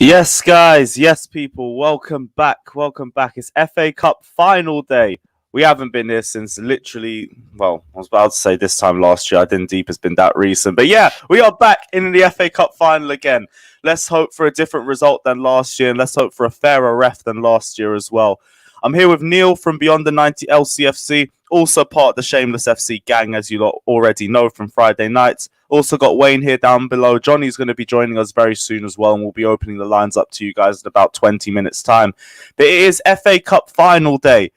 Yes, guys. Yes, people. Welcome back. Welcome back. It's FA Cup final day. We haven't been here since literally, well, I was about to say this time last year. I didn't deep it's been that recent. But yeah, we are back in the FA Cup final again. Let's hope for a different result than last year, and let's hope for a fairer ref than last year as well. I'm here with Neil from Beyond the 90 LCFC, also part of the Shameless FC gang, as you lot already know from Friday nights. Also got Wayne here down below. Johnny's going to be joining us very soon as well, and we'll be opening the lines up to you guys in about 20 minutes' time. But it is FA Cup final day.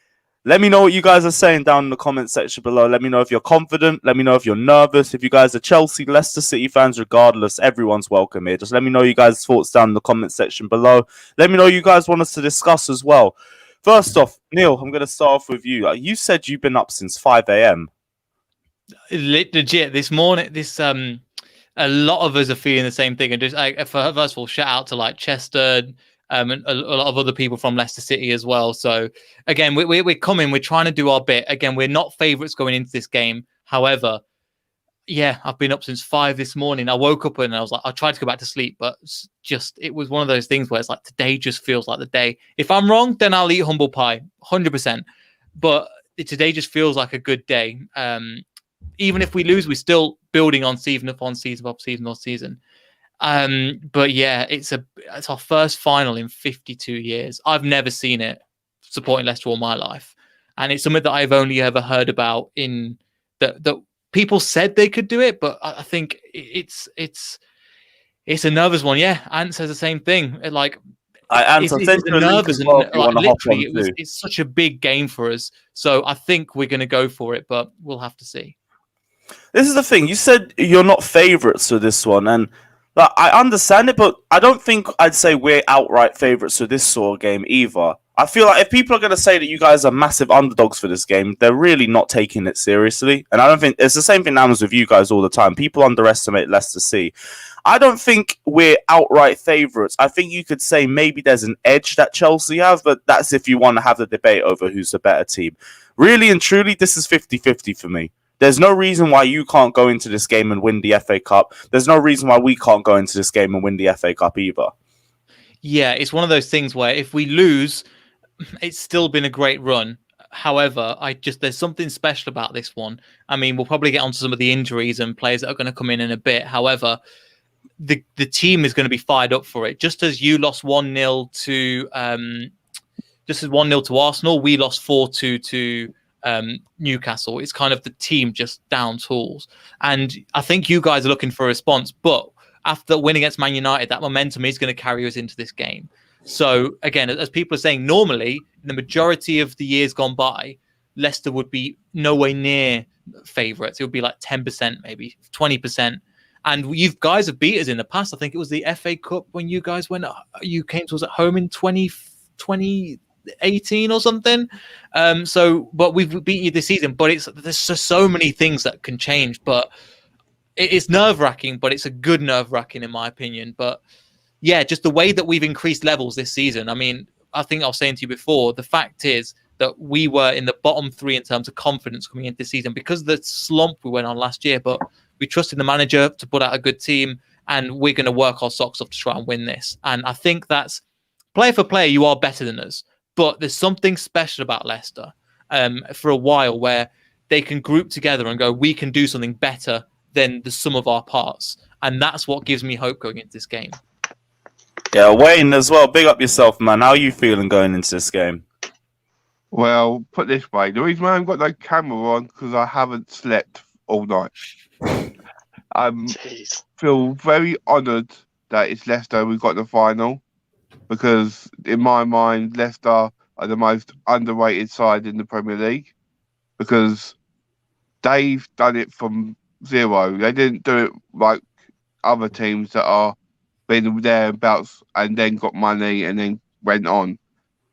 Let me know what you guys are saying down in the comment section below. Let me know if you're confident. Let me know if you're nervous. If you guys are Chelsea, Leicester City fans, regardless, everyone's welcome here. Just let me know you guys' thoughts down in the comment section below. Let me know you guys want us to discuss as well. First off, Neil, I'm going to start off with you. You said you've been up since 5 a.m. Legit, this morning, a lot of us are feeling the same thing. And just first of all, shout out to Chester, and a lot of other people from Leicester City as well. So again, we're coming. We're trying to do our bit. Again, we're not favourites going into this game. However, yeah, I've been up since 5 this morning. I woke up and I was like, I tried to go back to sleep, but it was one of those things where it's like today just feels like the day. If I'm wrong, then I'll eat humble pie, 100%. But today just feels like a good day. Even if we lose, we're still building on season upon season upon season or season. But yeah, it's our first final in 52 years. I've never seen it supporting Leicester all my life, and it's something that I've only ever heard about in that people said they could do it, but I think it's a nervous one. Yeah, Ant says the same thing. It's nervous and literally it's such a big game for us. So I think we're going to go for it, but we'll have to see. This is the thing. You said you're not favourites for this one, and I understand it, but I don't think I'd say we're outright favourites for this sort of game either. I feel like if people are going to say that you guys are massive underdogs for this game, they're really not taking it seriously. And I don't think it's the same thing that happens with you guys all the time. People underestimate Leicester City. I don't think we're outright favourites. I think you could say maybe there's an edge that Chelsea have, but that's if you want to have the debate over who's the better team. Really and truly, this is 50-50 for me. There's no reason why you can't go into this game and win the FA Cup. There's no reason why we can't go into this game and win the FA Cup either. Yeah, it's one of those things where if we lose, it's still been a great run. However, there's something special about this one. I mean, we'll probably get onto some of the injuries and players that are going to come in a bit. However, the team is going to be fired up for it. Just as you lost 1-0 to Arsenal, we lost 4-2 to Newcastle. It's kind of the team just down tools, and I think you guys are looking for a response. But after the win against Man United, that momentum is going to carry us into this game. So again, as people are saying, normally in the majority of the years gone by, Leicester would be nowhere near favourites. It would be like 10%, maybe 20%. And you guys have beat us in the past. I think it was the FA Cup when you guys you came to us at home in 2018 or something. But we've beaten you this season. But there's just so many things that can change. But it's nerve-wracking, but it's a good nerve-wracking in my opinion. But yeah, just the way that we've increased levels this season. I mean, I think I was saying to you before, the fact is that we were in the bottom 3 in terms of confidence coming into this season because of the slump we went on last year. But we trusted the manager to put out a good team, and we're going to work our socks off to try and win this. And I think that's player for player, you are better than us. But there's something special about Leicester for a while where they can group together and go, we can do something better than the sum of our parts. And that's what gives me hope going into this game. Yeah, Wayne as well. Big up yourself, man. How are you feeling going into this game? Well, put this way, the reason I haven't got no camera on because I haven't slept all night. I feel very honoured that it's Leicester we got the final because in my mind, Leicester are the most underrated side in the Premier League because they've done it from zero. They didn't do it like other teams that are been there and bounced and then got money and then went on.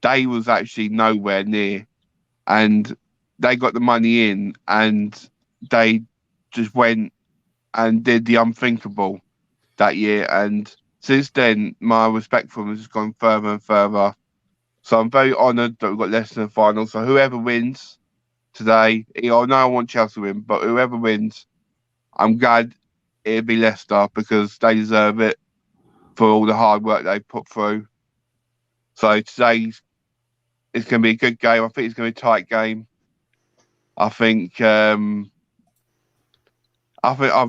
They was actually nowhere near, and they got the money in and they just went and did the unthinkable that year. And since then, my respect for them has just gone further and further. So I'm very honoured that we've got Leicester in the final. So whoever wins today, I know I want Chelsea to win, but whoever wins, I'm glad it'll be Leicester because they deserve it. for all the hard work they put through. So today it's going to be a good game. I think it's going to be a tight game. I think I've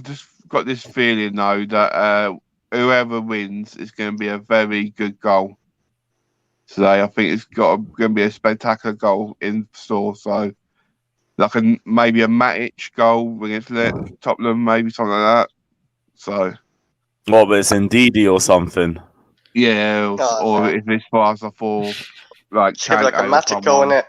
just got this feeling though that whoever wins is going to be a very good goal today. I think it's going to be a spectacular goal in store. So like maybe a Matic goal against Tottenham, maybe something like that. So. What, but it's Ndidi or something? Yeah, or if it's Barca for like it's gonna be like a Matic goal in it.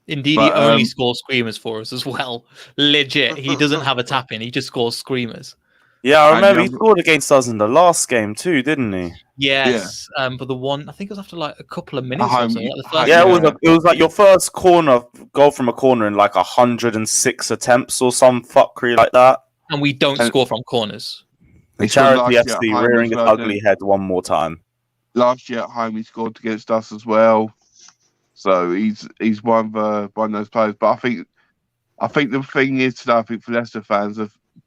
Indeed, he only scores screamers for us as well. Legit, he doesn't have a tap in; he just scores screamers. Yeah, I remember he scored against us in the last game too, didn't he? Yes, but the one I think it was after like a couple of minutes or something. Like the first it was like your first corner goal from a corner in like 106 attempts or some fuckery like that. And we don't score from corners. The Charity FC rearing his ugly head one more time. Last year at home, he scored against us as well. So he's one of those players. But I think the thing is today, I think for Leicester fans,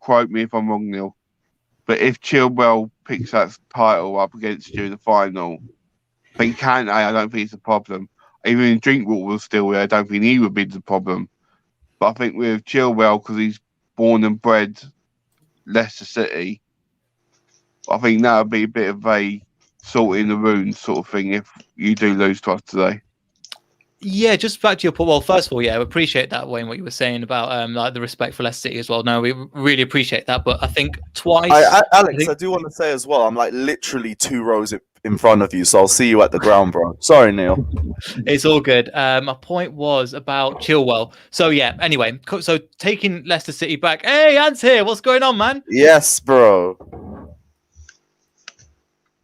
quote me if I'm wrong, Neil, but if Chilwell picks that title up against you in the final, I think Kante, I don't think it's a problem. Even if Drinkwater was still there, I don't think he would be the problem. But I think with Chilwell, because he's born and bred Leicester City, I think that would be a bit of a salt in the wound sort of thing if you do lose to us today. Yeah, just back to your point. Well, first of all, I appreciate that, Wayne, what you were saying about like the respect for Leicester City as well. No, we really appreciate that. But I think twice... Alex, I do want to say as well, I'm like literally 2 rows in front of you, so I'll see you at the ground, bro. Sorry, Neil. It's all good. My point was about Chilwell. So, anyway, so taking Leicester City back. Hey, Ant's here. What's going on, man? Yes, bro.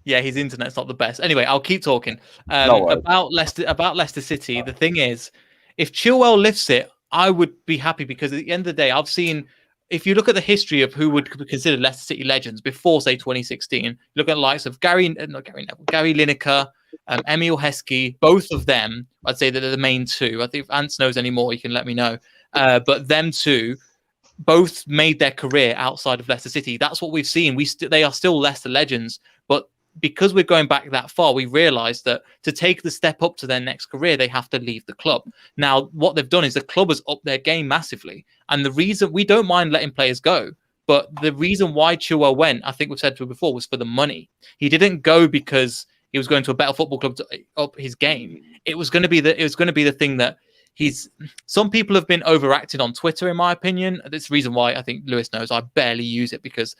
Yeah, his internet's not the best. Anyway, I'll keep talking about Leicester City. The thing is, if Chilwell lifts it, I would be happy because at the end of the day, I've seen. If you look at the history of who would be considered Leicester City legends before, say, 2016, look at the likes of Gary Lineker, Emil Heskey. Both of them, I'd say that they're the main two. I think if Ants knows any more, you can let me know. But them two both made their career outside of Leicester City. That's what we've seen. They are still Leicester legends, but because we're going back that far, we realized that to take the step up to their next career, they have to leave the club. Now, what they've done is the club has upped their game massively. And the reason we don't mind letting players go, but the reason why Chilwell went, I think we've said to it before, was for the money. He didn't go because he was going to a better football club to up his game. It was going to be the thing that some people have been overacted on Twitter, in my opinion. That's the reason why I think Lewis knows I barely use it because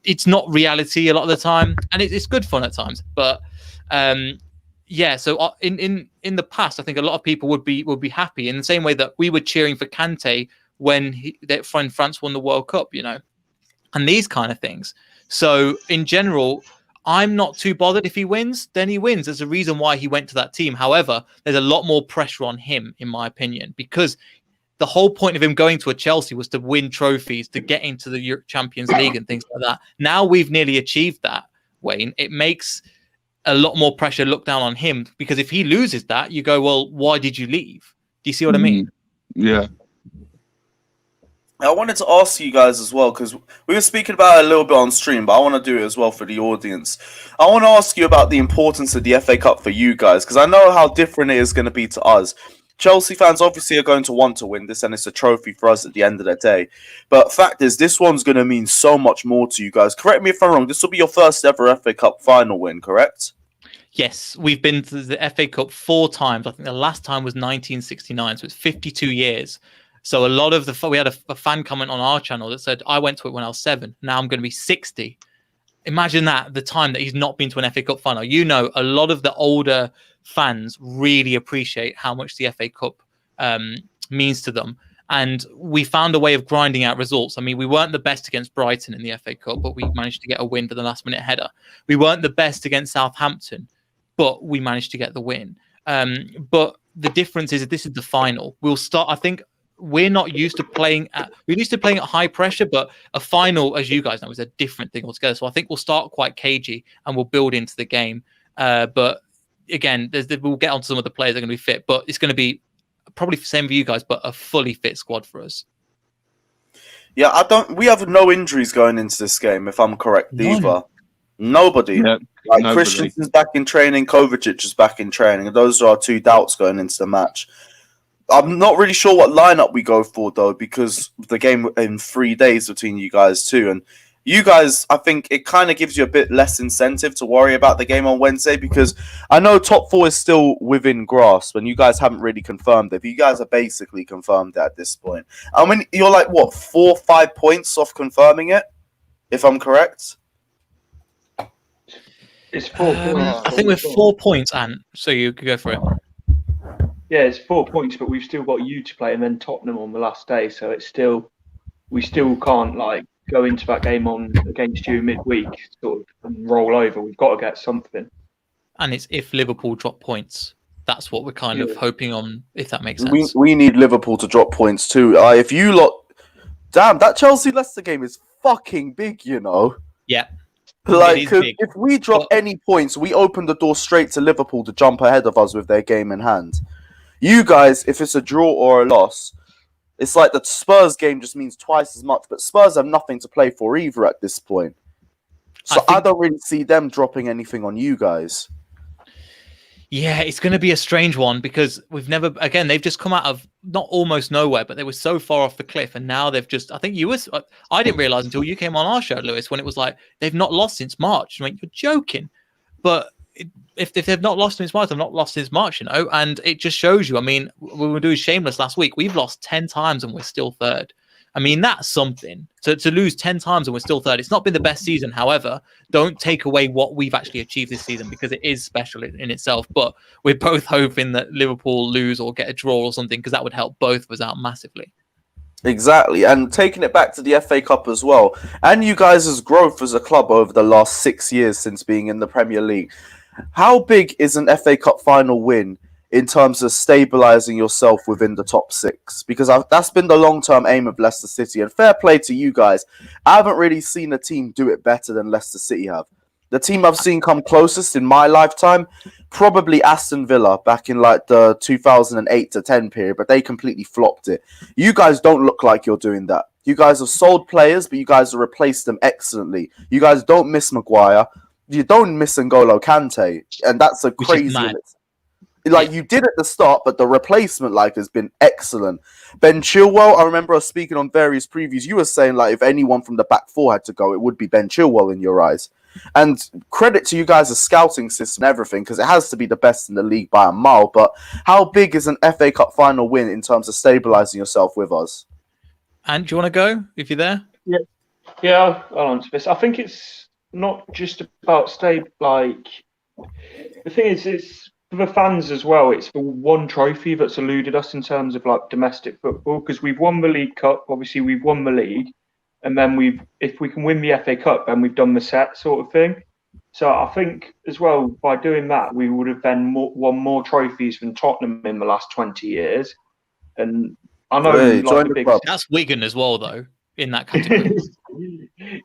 it's not reality a lot of the time, and it's good fun at times. But so in the past, I think a lot of people would be happy in the same way that we were cheering for Kante when France won the World Cup, and these kind of things. So in general, I'm not too bothered if he wins, then he wins. There's a reason why he went to that team. However, there's a lot more pressure on him, in my opinion, because the whole point of him going to a Chelsea was to win trophies, to get into the Champions League and things like that. Now we've nearly achieved that, Wayne. It makes a lot more pressure look down on him because if he loses that, you go, well, why did you leave? Do you see what I mean? Yeah. I wanted to ask you guys as well, because we were speaking about it a little bit on stream, but I want to do it as well for the audience. I want to ask you about the importance of the FA Cup for you guys, because I know how different it is going to be to us. Chelsea fans obviously are going to want to win this, and it's a trophy for us at the end of the day. But fact is, this one's going to mean so much more to you guys. Correct me if I'm wrong, this will be your first ever FA Cup final win, correct? Yes, we've been to the FA Cup 4 times. I think the last time was 1969, so it's 52 years. So a lot of we had a fan comment on our channel that said, I went to it when I was 7. Now I'm going to be 60. Imagine that, the time that he's not been to an FA Cup final. A lot of the older fans really appreciate how much the FA Cup means to them. And we found a way of grinding out results. I mean, we weren't the best against Brighton in the FA Cup, but we managed to get a win for the last minute header. We weren't the best against Southampton, but we managed to get the win. But the difference is that this is the final. We'll start, I think, we're not used to playing at high pressure, but a final, as you guys know, is a different thing altogether. So I think we'll start quite cagey and we'll build into the game. But again, we'll get onto some of the players that are going to be fit, but it's going to be probably the same for you guys, but a fully fit squad for us. Yeah, we have no injuries going into this game, if I'm correct, either. Nobody. Yeah, Like nobody. Christensen's back in training, Kovacic is back in training, and those are our two doubts going into the match. I'm not really sure what lineup we go for though, because the game in 3 days between you guys too, and you guys, I think it kind of gives you a bit less incentive to worry about the game on Wednesday, because I know top four is still within grasp, and you guys haven't really confirmed it. But you guys are basically confirmed it at this point. I mean, you're like what 4 or 5 points off confirming it, if I'm correct. It's 4 points. I think we're 4 points, Ant. So you could go for it. Yeah, it's 4 points, but we've still got you to play, and then Tottenham on the last day. So it's still, we still can't like go into that game on against you midweek sort of and roll over. We've got to get something. And it's if Liverpool drop points. That's what we're kind of hoping on, if that makes sense. We need Liverpool to drop points too. If you lot, damn, that Chelsea Leicester game is fucking big, you know. Yeah. Like, if we drop any points, we open the door straight to Liverpool to jump ahead of us with their game in hand. You guys, if it's a draw or a loss, it's like the Spurs game just means twice as much. But Spurs have nothing to play for either at this point. So I don't really see them dropping anything on you guys. Yeah, it's going to be a strange one because they've just come out of not almost nowhere, but they were so far off the cliff. And now they've just, I didn't realize until you came on our show, Lewis, when it was like, they've not lost since March. I mean, you're joking. But if they've not lost since March, they've not lost since March, you know, and it just shows you. I mean, we were doing Shameless last week. We've lost 10 times and we're still third. I mean, that's something. To lose 10 times and we're still third. It's not been the best season. However, don't take away what we've actually achieved this season because it is special in itself. But we're both hoping that Liverpool lose or get a draw or something because that would help both of us out massively. Exactly. And taking it back to the FA Cup as well. And you guys' growth as a club over the last 6 years since being in the Premier League. How big is an FA Cup final win in terms of stabilising yourself within the top 6? Because that's been the long-term aim of Leicester City. And fair play to you guys. I haven't really seen a team do it better than Leicester City have. The team I've seen come closest in my lifetime, probably Aston Villa back in like the 2008 to 10 period, but they completely flopped it. You guys don't look like you're doing that. You guys have sold players, but you guys have replaced them excellently. You guys don't miss Maguire. You don't miss N'Golo Kante. And that's a crazy... Like you did at the start, but the replacement has been excellent. Ben Chilwell, I remember us speaking on various previews. You were saying like if anyone from the back four had to go, it would be Ben Chilwell in your eyes. And credit to you guys' scouting system and everything, because it has to be the best in the league by a mile. But how big is an FA Cup final win in terms of stabilising yourself with us? And do you want to go if you're there? Yeah, I'll answer this. I think it's not just about the thing is, it's for the fans as well. It's the one trophy that's eluded us in terms of like domestic football, because we've won the League Cup, obviously we've won the league, and then if we can win the FA Cup, then we've done the set sort of thing. So I think as well, by doing that, we would have then won more trophies than Tottenham in the last 20 years. And I know that's Wigan as well, though, in that category.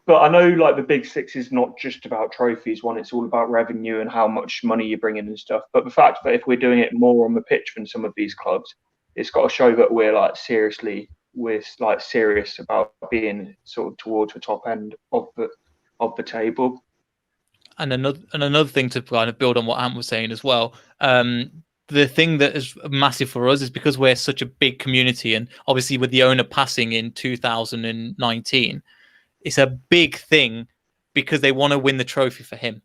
But I know like the big six is not just about trophies. One, it's all about revenue and how much money you bring in and stuff. But the fact that if we're doing it more on the pitch than some of these clubs, it's got to show that we're serious about being sort of towards the top end of the table. And another thing to kind of build on what Ant was saying as well. The thing that is massive for us is because we're such a big community, and obviously with the owner passing in 2019, it's a big thing because they want to win the trophy for him.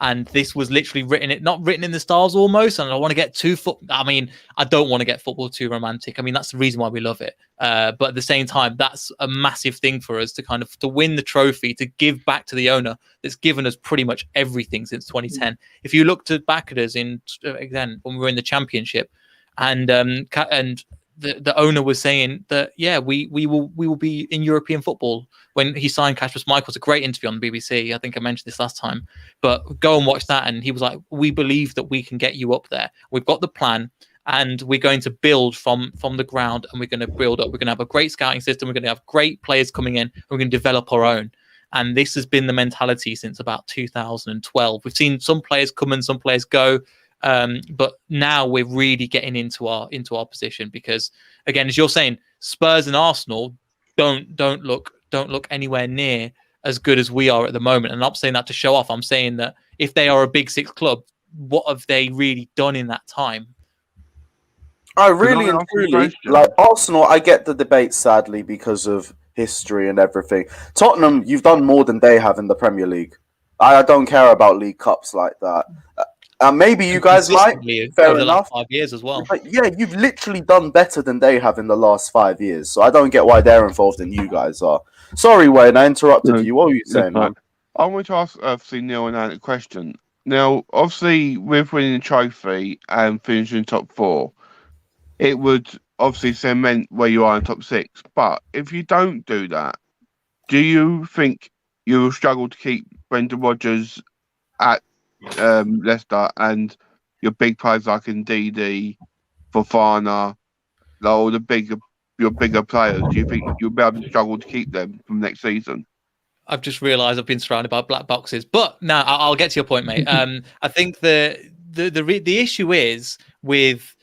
And this was literally not written in the stars almost. And I want to get I don't want to get football too romantic. I mean, that's the reason why we love it. But at the same time, that's a massive thing for us to win the trophy, to give back to the owner that's given us pretty much everything since 2010. If you look back at us when we were in the Championship, and the owner was saying that, we will be in European football when he signed Kasper Schmeichel. It's a great interview on the BBC. I think I mentioned this last time, but go and watch that. And he was like, we believe that we can get you up there. We've got the plan and we're going to build from the ground, and we're going to build up. We're going to have a great scouting system. We're going to have great players coming in. And we're going to develop our own. And this has been the mentality since about 2012. We've seen some players come and some players go. But now we're really getting into our position, because again, as you're saying, Spurs and Arsenal don't look anywhere near as good as we are at the moment. And I'm not saying that to show off. I'm saying that if they are a Big Six club, what have they really done in that time? I really and truly, like Arsenal, I get the debate, sadly, because of history and everything. Tottenham, you've done more than they have in the Premier League. I don't care about League Cups like that. Maybe you guys might. Fair enough. The last 5 years as well. But yeah, you've literally done better than they have in the last 5 years. So I don't get why they're involved and you guys are. Sorry, Wayne, I interrupted you. What were you saying, man? I want to ask, obviously, Neil and Anne a question. Now, obviously, with winning the trophy and finishing top 4, it would obviously cement where you are in top 6. But if you don't do that, do you think you will struggle to keep Brendan Rodgers at Leicester and your big players like Ndidi, Fofana, all your bigger players? Do you think you'll be able to struggle to keep them from next season? I've just realised I've been surrounded by black boxes, but no, I'll get to your point, mate. I think the issue is with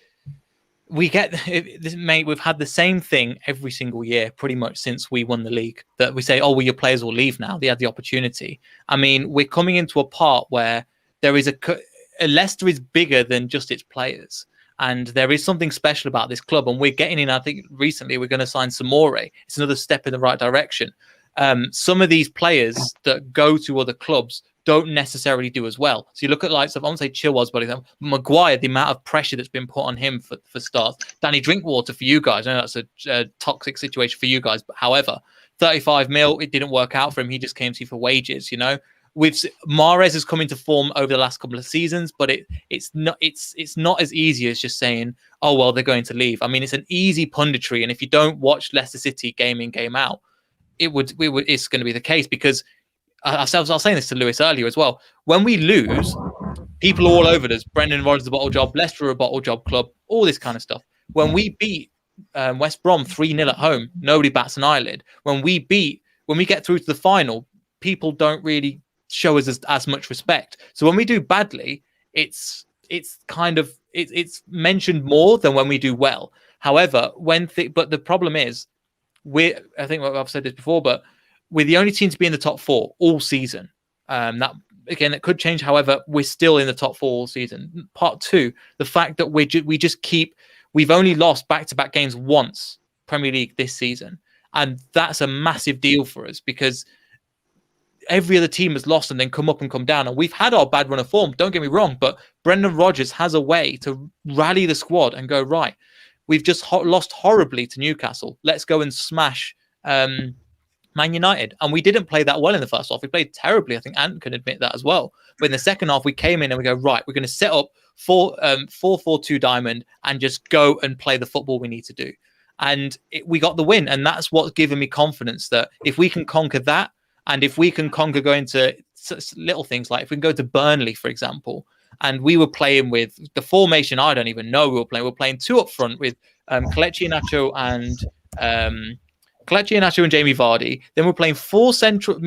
we've had the same thing every single year, pretty much since we won the league. That we say, oh, well, your players will leave now. They had the opportunity. I mean, we're coming into a part where there is a Leicester is bigger than just its players. And there is something special about this club. And we're getting in, I think recently we're going to sign Samore. It's another step in the right direction. Some of these players that go to other clubs don't necessarily do as well. So you look at likes of, I won't say Chilwell's body, Maguire, the amount of pressure that's been put on him for starts. Danny Drinkwater for you guys. I know that's a toxic situation for you guys. But however, 35 mil, it didn't work out for him. He just came to you for wages, you know. Mahrez has come into form over the last couple of seasons, but it's not as easy as just saying, oh, well, they're going to leave. I mean, it's an easy punditry. And if you don't watch Leicester City game in, game out, it's going to be the case, because I was saying this to Lewis earlier as well. When we lose, people all over us, Brendan Rodgers a bottle job, Leicester a bottle job club, all this kind of stuff. When we beat West Brom 3-0 at home, nobody bats an eyelid. When we get through to the final, people don't really show us as much respect. So when we do badly, it's mentioned more than when we do well. However, but the problem is, I think I've said this before, but we're the only team to be in the top 4 all season. That again, it could change. However, we're still in the top 4 all season. Part 2, the fact that we've only lost back-to-back games once Premier League this season, and that's a massive deal for us, because every other team has lost and then come up and come down. And we've had our bad run of form, don't get me wrong, but Brendan Rodgers has a way to rally the squad and go, right, we've just lost horribly to Newcastle. Let's go and smash Man United. And we didn't play that well in the first half. We played terribly. I think Ant can admit that as well. But in the second half, we came in and we go, right, we're going to set up 4-4-2 diamond and just go and play the football we need to do. And we got the win. And that's what's given me confidence that if we can conquer that, and if we can conquer going to little things, like if we can go to Burnley, for example, and we were playing with the formation, I don't even know we were playing. We were playing 2 up front with Kelechi Iheanacho and Jamie Vardy. Then we're playing 4 centre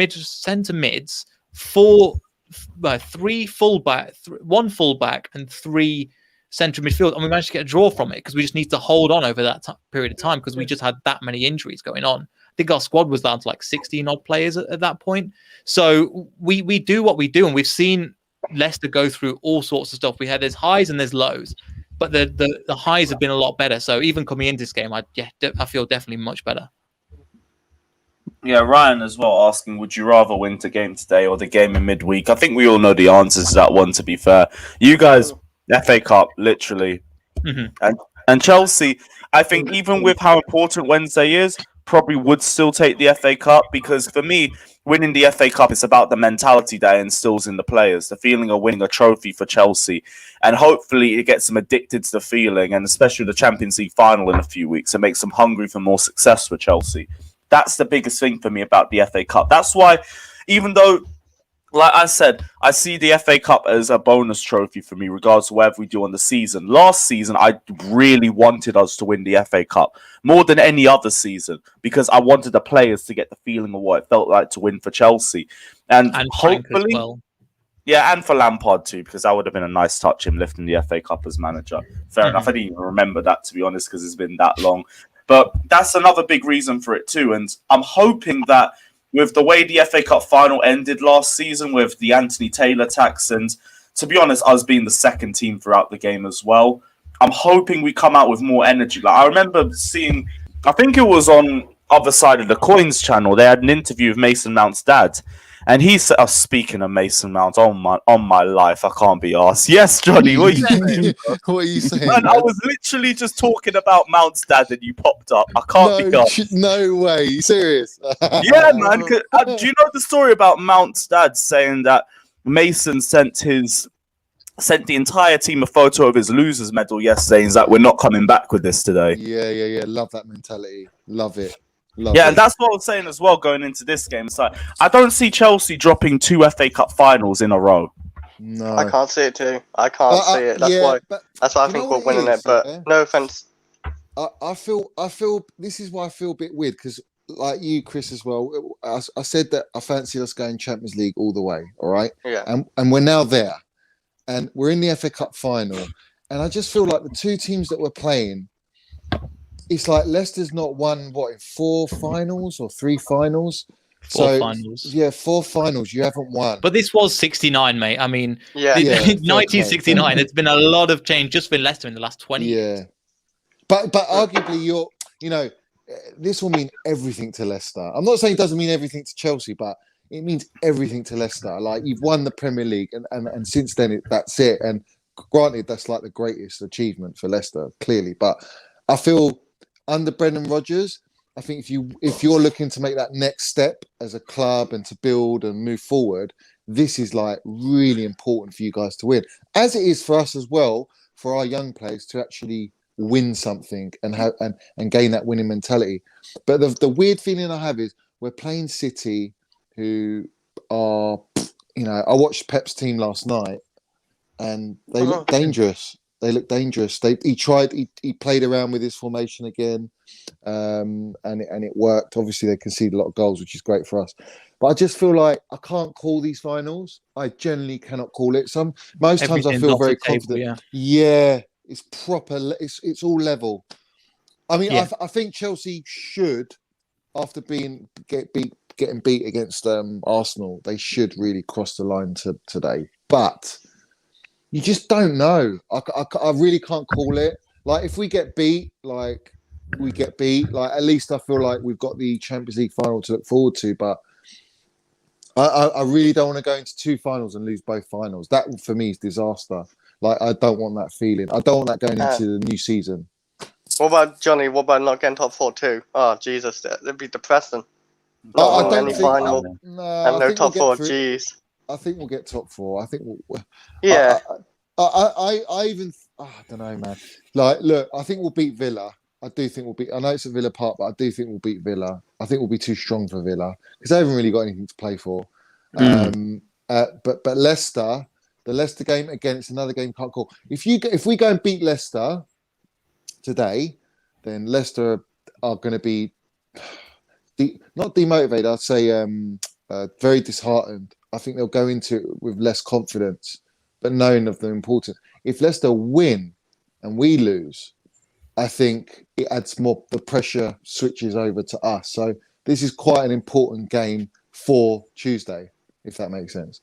mids, 3 fullback, 1 fullback, and 3 central midfield, and we managed to get a draw from it because we just need to hold on over that period of time because we just had that many injuries going on. I think our squad was down to like 16 odd players at that point. So we do what we do, and we've seen Leicester go through all sorts of stuff. We had there's highs and there's lows, but the highs have been a lot better. So even coming into this game, I feel definitely much better. Yeah, Ryan as well asking, would you rather win the game today or the game in midweek? I think we all know the answers to that one, to be fair. You guys, FA Cup, literally. Mm-hmm. And Chelsea, I think even with how important Wednesday is, probably would still take the FA Cup, because for me, winning the FA Cup is about the mentality that it instills in the players, the feeling of winning a trophy for Chelsea. And hopefully it gets them addicted to the feeling, and especially the Champions League final in a few weeks. It makes them hungry for more success for Chelsea. That's the biggest thing for me about the FA Cup. That's why, even though, like I said, I see the FA Cup as a bonus trophy for me, regardless of whatever we do on the season. Last season, I really wanted us to win the FA Cup more than any other season, because I wanted the players to get the feeling of what it felt like to win for Chelsea. And hopefully, as well. Yeah, and for Lampard too, because that would have been a nice touch, him lifting the FA Cup as manager. Fair enough. I didn't even remember that, to be honest, because it's been that long. But that's another big reason for it too. And I'm hoping that with the way the FA Cup final ended last season with the Anthony Taylor tax, and to be honest, us being the second team throughout the game as well, I'm hoping we come out with more energy. Like I remember seeing, I think it was on Other Side of the Coins channel, they had an interview with Mason Mount's dad. And he said, speaking of Mason Mount, on my life, I can't be asked. Yes, Johnny, what are you saying? What are you saying? Man, I was literally just talking about Mount's dad and you popped up. I can't be asked. No way. You serious? Yeah, man. Do you know the story about Mount's dad saying that Mason sent the entire team a photo of his losers medal yesterday, and that we're not coming back with this today? Yeah. Love that mentality. Love it. And that's what I was saying as well going into this game. It's like, I don't see Chelsea dropping 2 FA Cup finals in a row. No. I can't see it too. I can't see it. That's why I think we're winning it. But no offense. I feel this is why I feel a bit weird, because like you, Chris, as well, I said that I fancy us going Champions League all the way, all right? Yeah. And we're now there. And we're in the FA Cup final. And I just feel like the 2 teams that we're playing, it's like Leicester's not won, in 4 finals or 3 finals? 4 finals. Yeah, 4 finals. You haven't won. But this was 69, mate. I mean, 1969. There's been a lot of change just for Leicester in the last 20 years. But arguably, this will mean everything to Leicester. I'm not saying it doesn't mean everything to Chelsea, but it means everything to Leicester. Like, you've won the Premier League, and since then, that's it. And granted, that's like the greatest achievement for Leicester, clearly. But I feel under Brendan Rodgers, I think if you're looking to make that next step as a club and to build and move forward, this is like really important for you guys to win, as it is for us as well, for our young players to actually win something and have and gain that winning mentality. But the weird feeling I have is we're playing City, who are, I watched Pep's team last night, and they look dangerous. He played around with his formation again, and it worked. Obviously, they conceded a lot of goals, which is great for us. But I just feel like I can't call these finals. I generally cannot call it. Most times I feel very confident. Yeah, it's proper. It's all level. I mean, I think Chelsea should, after getting beat against Arsenal, they should really cross the line today. But you just don't know. I really can't call it. Like, if we get beat, at least I feel like we've got the Champions League final to look forward to. But I really don't want to go into 2 finals and lose both finals. That, for me, is disaster. Like, I don't want that feeling. I don't want that going into the new season. What about Johnny? What about not getting top 4 too? Oh, Jesus, that'd be depressing. I don't any think final and no top 4. Jeez. I think we'll get top 4. I think we'll. Yeah. I even. I don't know, man. Like, look, I think we'll beat Villa. I do think we'll beat. I know it's at Villa Park, but I do think we'll beat Villa. I think we'll be too strong for Villa because they haven't really got anything to play for. But Leicester, the Leicester game, again, it's another game can't call. If we go and beat Leicester today, then Leicester are going to be not demotivated. I'd say very disheartened. I think they'll go into it with less confidence, but knowing of the importance. If Leicester win and we lose, I think it adds more. The pressure switches over to us. So this is quite an important game for Tuesday, if that makes sense.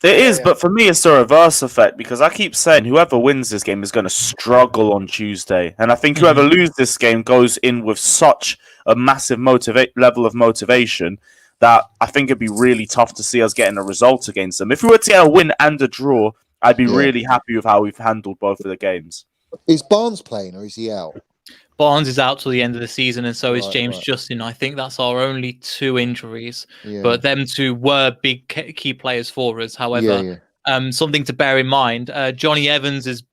It is, but for me, it's the reverse effect because I keep saying whoever wins this game is going to struggle on Tuesday. And I think whoever loses this game goes in with such a massive level of motivation that I think it'd be really tough to see us getting a result against them. If we were to get a win and a draw, I'd be really happy with how we've handled both of the games. Is Barnes playing or is he out? Barnes is out till the end of the season, and so is James Justin. I think that's our only 2 injuries, but them 2 were big key players for us. However, something to bear in mind, Johnny Evans is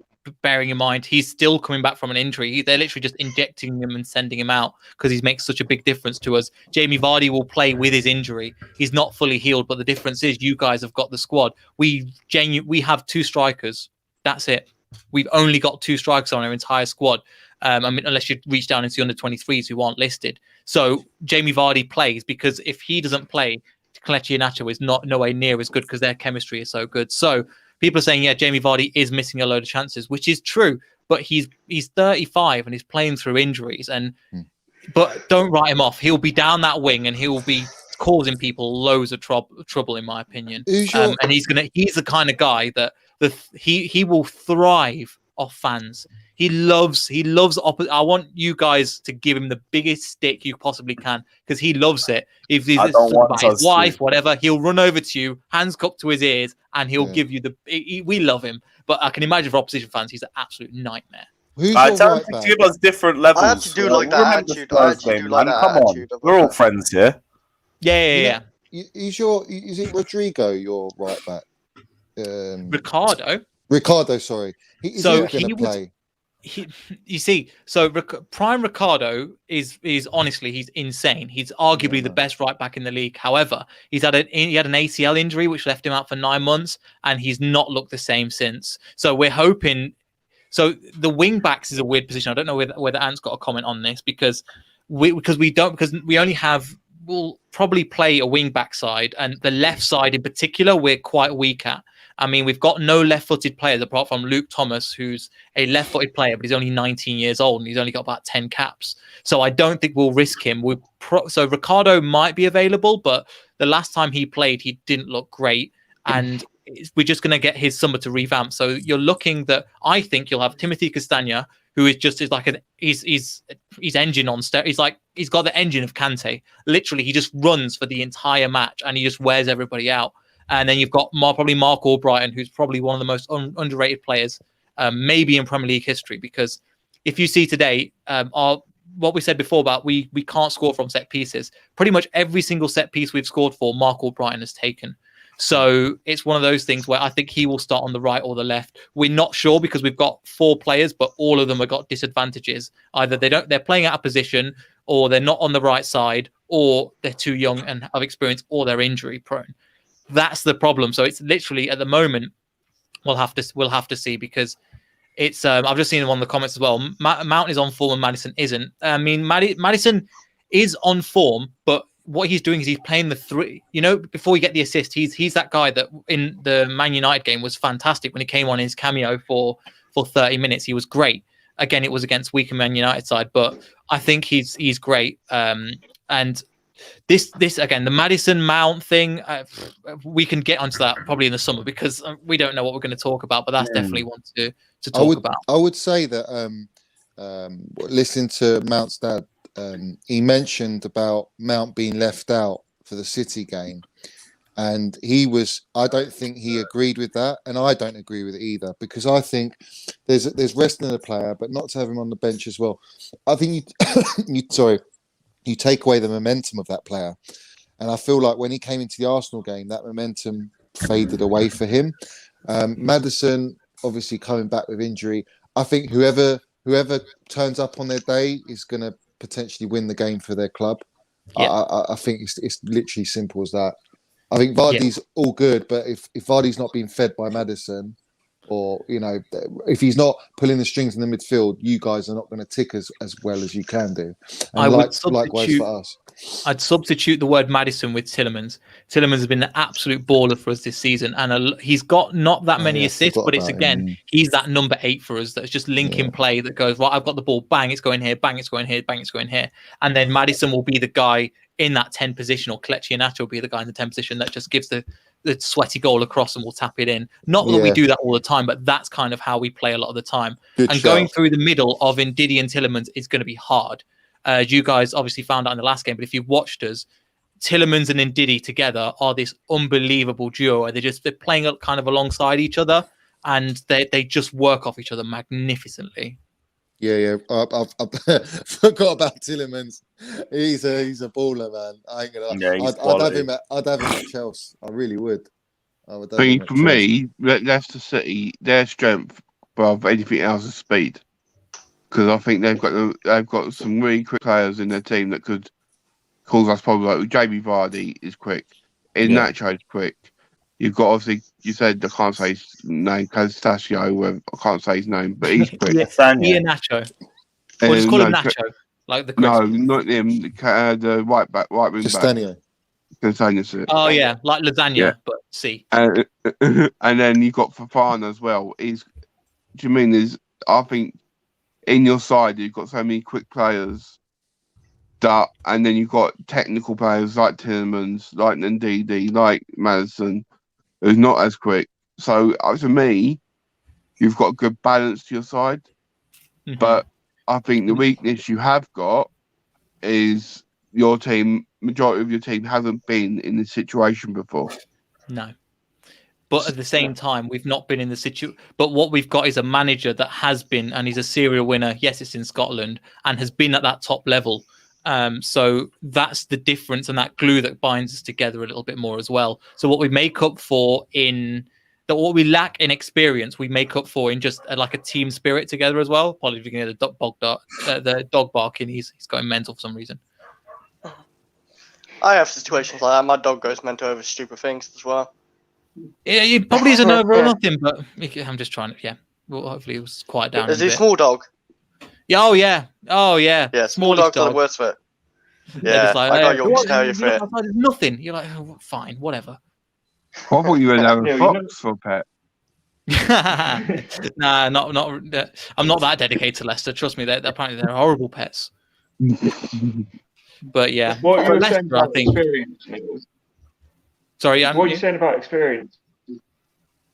bearing in mind he's still coming back from an injury. They're literally just injecting him and sending him out because he makes such a big difference to us. Jamie Vardy will play with his injury. He's not fully healed, but the difference is you guys have got the squad. We have 2 strikers. That's it. We've only got 2 strikers on our entire squad. I mean, unless you reach down into the under-23s who aren't listed. So Jamie Vardy plays because if he doesn't play, Kelechi Iheanacho is nowhere near as good because their chemistry is so good. So people are saying, Jamie Vardy is missing a load of chances, which is true. But he's 35 and he's playing through injuries. But don't write him off. He'll be down that wing and he'll be causing people loads of trouble, in my opinion. Who's your... And he's the kind of guy that he will thrive off fans. He loves. I want you guys to give him the biggest stick you possibly can because he loves it. If he's about his wife, whatever, he'll run over to you, hands cupped to his ears, and he'll give you we love him, but I can imagine for opposition fans, he's an absolute nightmare. Who's your right back? Give us different levels. I actually do like that attitude. Come on, we're all friends here. Yeah. Is it Rodrigo your right back? Ricardo, sorry. He play? You see, prime Ricardo is honestly, he's insane. He's arguably the best right back in the league. However, he had an ACL injury which left him out for 9 months, and he's not looked the same since. So we're hoping. So the wing backs is a weird position. I don't know whether Ant's got a comment on this because we'll probably play a wing back side, and the left side in particular we're quite weak at. I mean, we've got no left-footed players apart from Luke Thomas, who's a left-footed player, but he's only 19 years old and he's only got about 10 caps. So I don't think we'll risk him. So Ricardo might be available, but the last time he played, he didn't look great. And we're just going to get his summer to revamp. So you're looking that I think you'll have Timothy Castagna, who is like he's engine on steroids. He's got the engine of Kante. Literally, he just runs for the entire match and he just wears everybody out. And then you've got probably Mark Albrighton, who's probably one of the most underrated players, maybe in Premier League history. Because if you see today, what we said before about we can't score from set pieces. Pretty much every single set piece we've scored for, Mark Albrighton has taken. So it's one of those things where I think he will start on the right or the left. We're not sure because we've got 4 players, but all of them have got disadvantages. Either they're playing out of position, or they're not on the right side, or they're too young and have experience, or they're injury prone. That's the problem. So it's literally at the moment we'll have to see because it's. I've just seen one of the comments as well. Mount is on form and Madison isn't. I mean, Madison is on form, but what he's doing is he's playing the 3. You know, before you get the assist, he's that guy that in the Man United game was fantastic when he came on his cameo for 30 minutes. He was great. Again, it was against weaker Man United side, but I think he's great. And this again, the Madison Mount thing, we can get onto that probably in the summer because we don't know what we're going to talk about, but that's definitely one to talk about. I would say that listening to Mount's dad, he mentioned about Mount being left out for the City game, and I don't think he agreed with that, and I don't agree with it either because I think there's resting the player, but not to have him on the bench as well. I think you take away the momentum of that player. And I feel like when he came into the Arsenal game, that momentum faded away for him. Madison, obviously coming back with injury. I think whoever turns up on their day is going to potentially win the game for their club. Yeah. I think it's literally simple as that. I think Vardy's all good, but if Vardy's not being fed by Madison, or, you know, if he's not pulling the strings in the midfield, you guys are not going to tick as well as you can do. And likewise for us. I'd substitute the word Madison with Tielemans. Tielemans has been an absolute baller for us this season, and he's got not that many assists, but it's he's that number 8 for us that's just linking play that goes, right, I've got the ball, bang, it's going here, bang, it's going here, bang, it's going here. And then Madison will be the guy in that 10 position, or Kelechi Iheanacho will be the guy in the 10 position that just gives the sweaty goal across and we'll tap it in. Not that we do that all the time, but that's kind of how we play a lot of the time. Going through the middle of Ndidi and Tielemans is going to be hard. You guys obviously found out in the last game, but if you've watched us, Tielemans and Ndidi together are this unbelievable duo. They're playing kind of alongside each other, and they just work off each other magnificently. Yeah. I forgot about Tielemans. He's a baller, man. I ain't gonna lie. I'd have him at Chelsea. I really would. For me, Leicester City, their strength above anything else is speed. Because I think they've got some really quick players in their team that could cause us problems. Like Jamie Vardy is quick. Iheanacho is quick. You've got, obviously, you said I can't say his name, Castagna, I can't say his name, but he's quick. Iheanacho. Or just call him Nacho. Like the no, not him. The right wing Castagna. Castagna. Oh, yeah, like lasagna, but see. And then you've got Fofana as well. I think in your side, you've got so many quick players and then you've got technical players like Tielemans, like Ndidi, like Madison, who's not as quick. So to me, you've got a good balance to your side. Mm-hmm. But I think the weakness you have got is your team. Majority of your team hasn't been in this situation before. No. But at the same time, we've not been in the situation. But what we've got is a manager that has been, and he's a serial winner. Yes, it's in Scotland, and has been at that top level. So that's the difference, and that glue that binds us together a little bit more as well. So what we make up for what we lack in experience, we make up for in just like a team spirit together as well. Probably if you can hear the dog barking, he's going mental for some reason. I have situations like that. My dog goes mental over stupid things as well. He probably isn't over or nothing, but I'm just trying to. Yeah, well, hopefully it was quiet down. Is he a small dog? Yeah. Oh yeah. Yeah, small dogs are the worst for it. Yeah, like, I got Yorkshire Terrier for it. There's nothing. You're like, oh, fine, whatever. I thought you were having a fox for a pet. Nah, not. I'm not that dedicated to Leicester. Trust me, apparently they're horrible pets. But yeah, what you were Leicester, saying about I think. Experience. Sorry, what you're saying about experience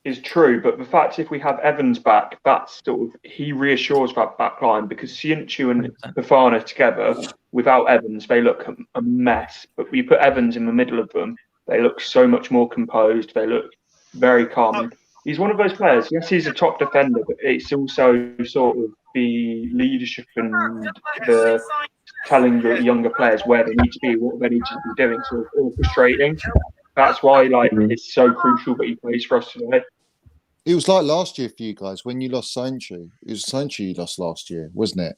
is true, but the fact if we have Evans back, that's he reassures that back line, because Sientu and Bafana together without Evans, they look a mess. But we put Evans in the middle of them, they look so much more composed. They look very calm. He's one of those players. Yes, he's a top defender, but it's also sort of the leadership and the telling the younger players where they need to be, what they need to be doing, sort of orchestrating. That's why, it's so crucial that he plays for us today. It was like last year for you guys when you lost Sientu. It was Sientu you lost last year, wasn't it?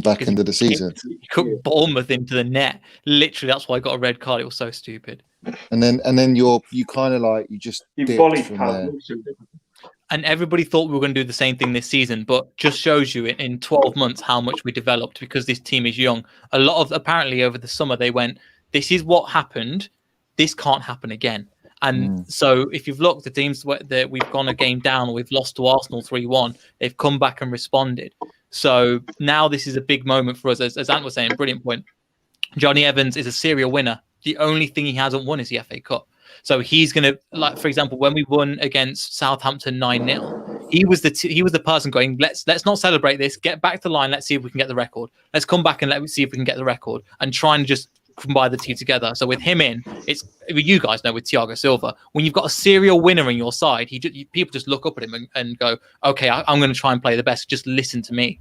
Back end of the season. He cooked Bournemouth into the net. Literally, that's why I got a red card. It was so stupid. And then you kind of you just dipped from there. And everybody thought we were going to do the same thing this season, but just shows you in 12 months how much we developed, because this team is young. A lot of, apparently over the summer, they went, this is what happened. This can't happen again. And so if you've looked, the teams that we've gone a game down, or we've lost to Arsenal 3-1, they've come back and responded. So now this is a big moment for us. As Ant was saying, brilliant point. Johnny Evans is a serial winner. The only thing he hasn't won is the FA Cup. So he's going to, for example, when we won against Southampton 9-0, he was the person going, let's not celebrate this. Get back to the line. Let's see if we can get the record. Let's come back and let's see if we can get the record, and try and just combine the two together. So with him in, it's, you guys know, with Thiago Silva, when you've got a serial winner in your side, people just look up at him and go, okay, I'm going to try and play the best. Just listen to me.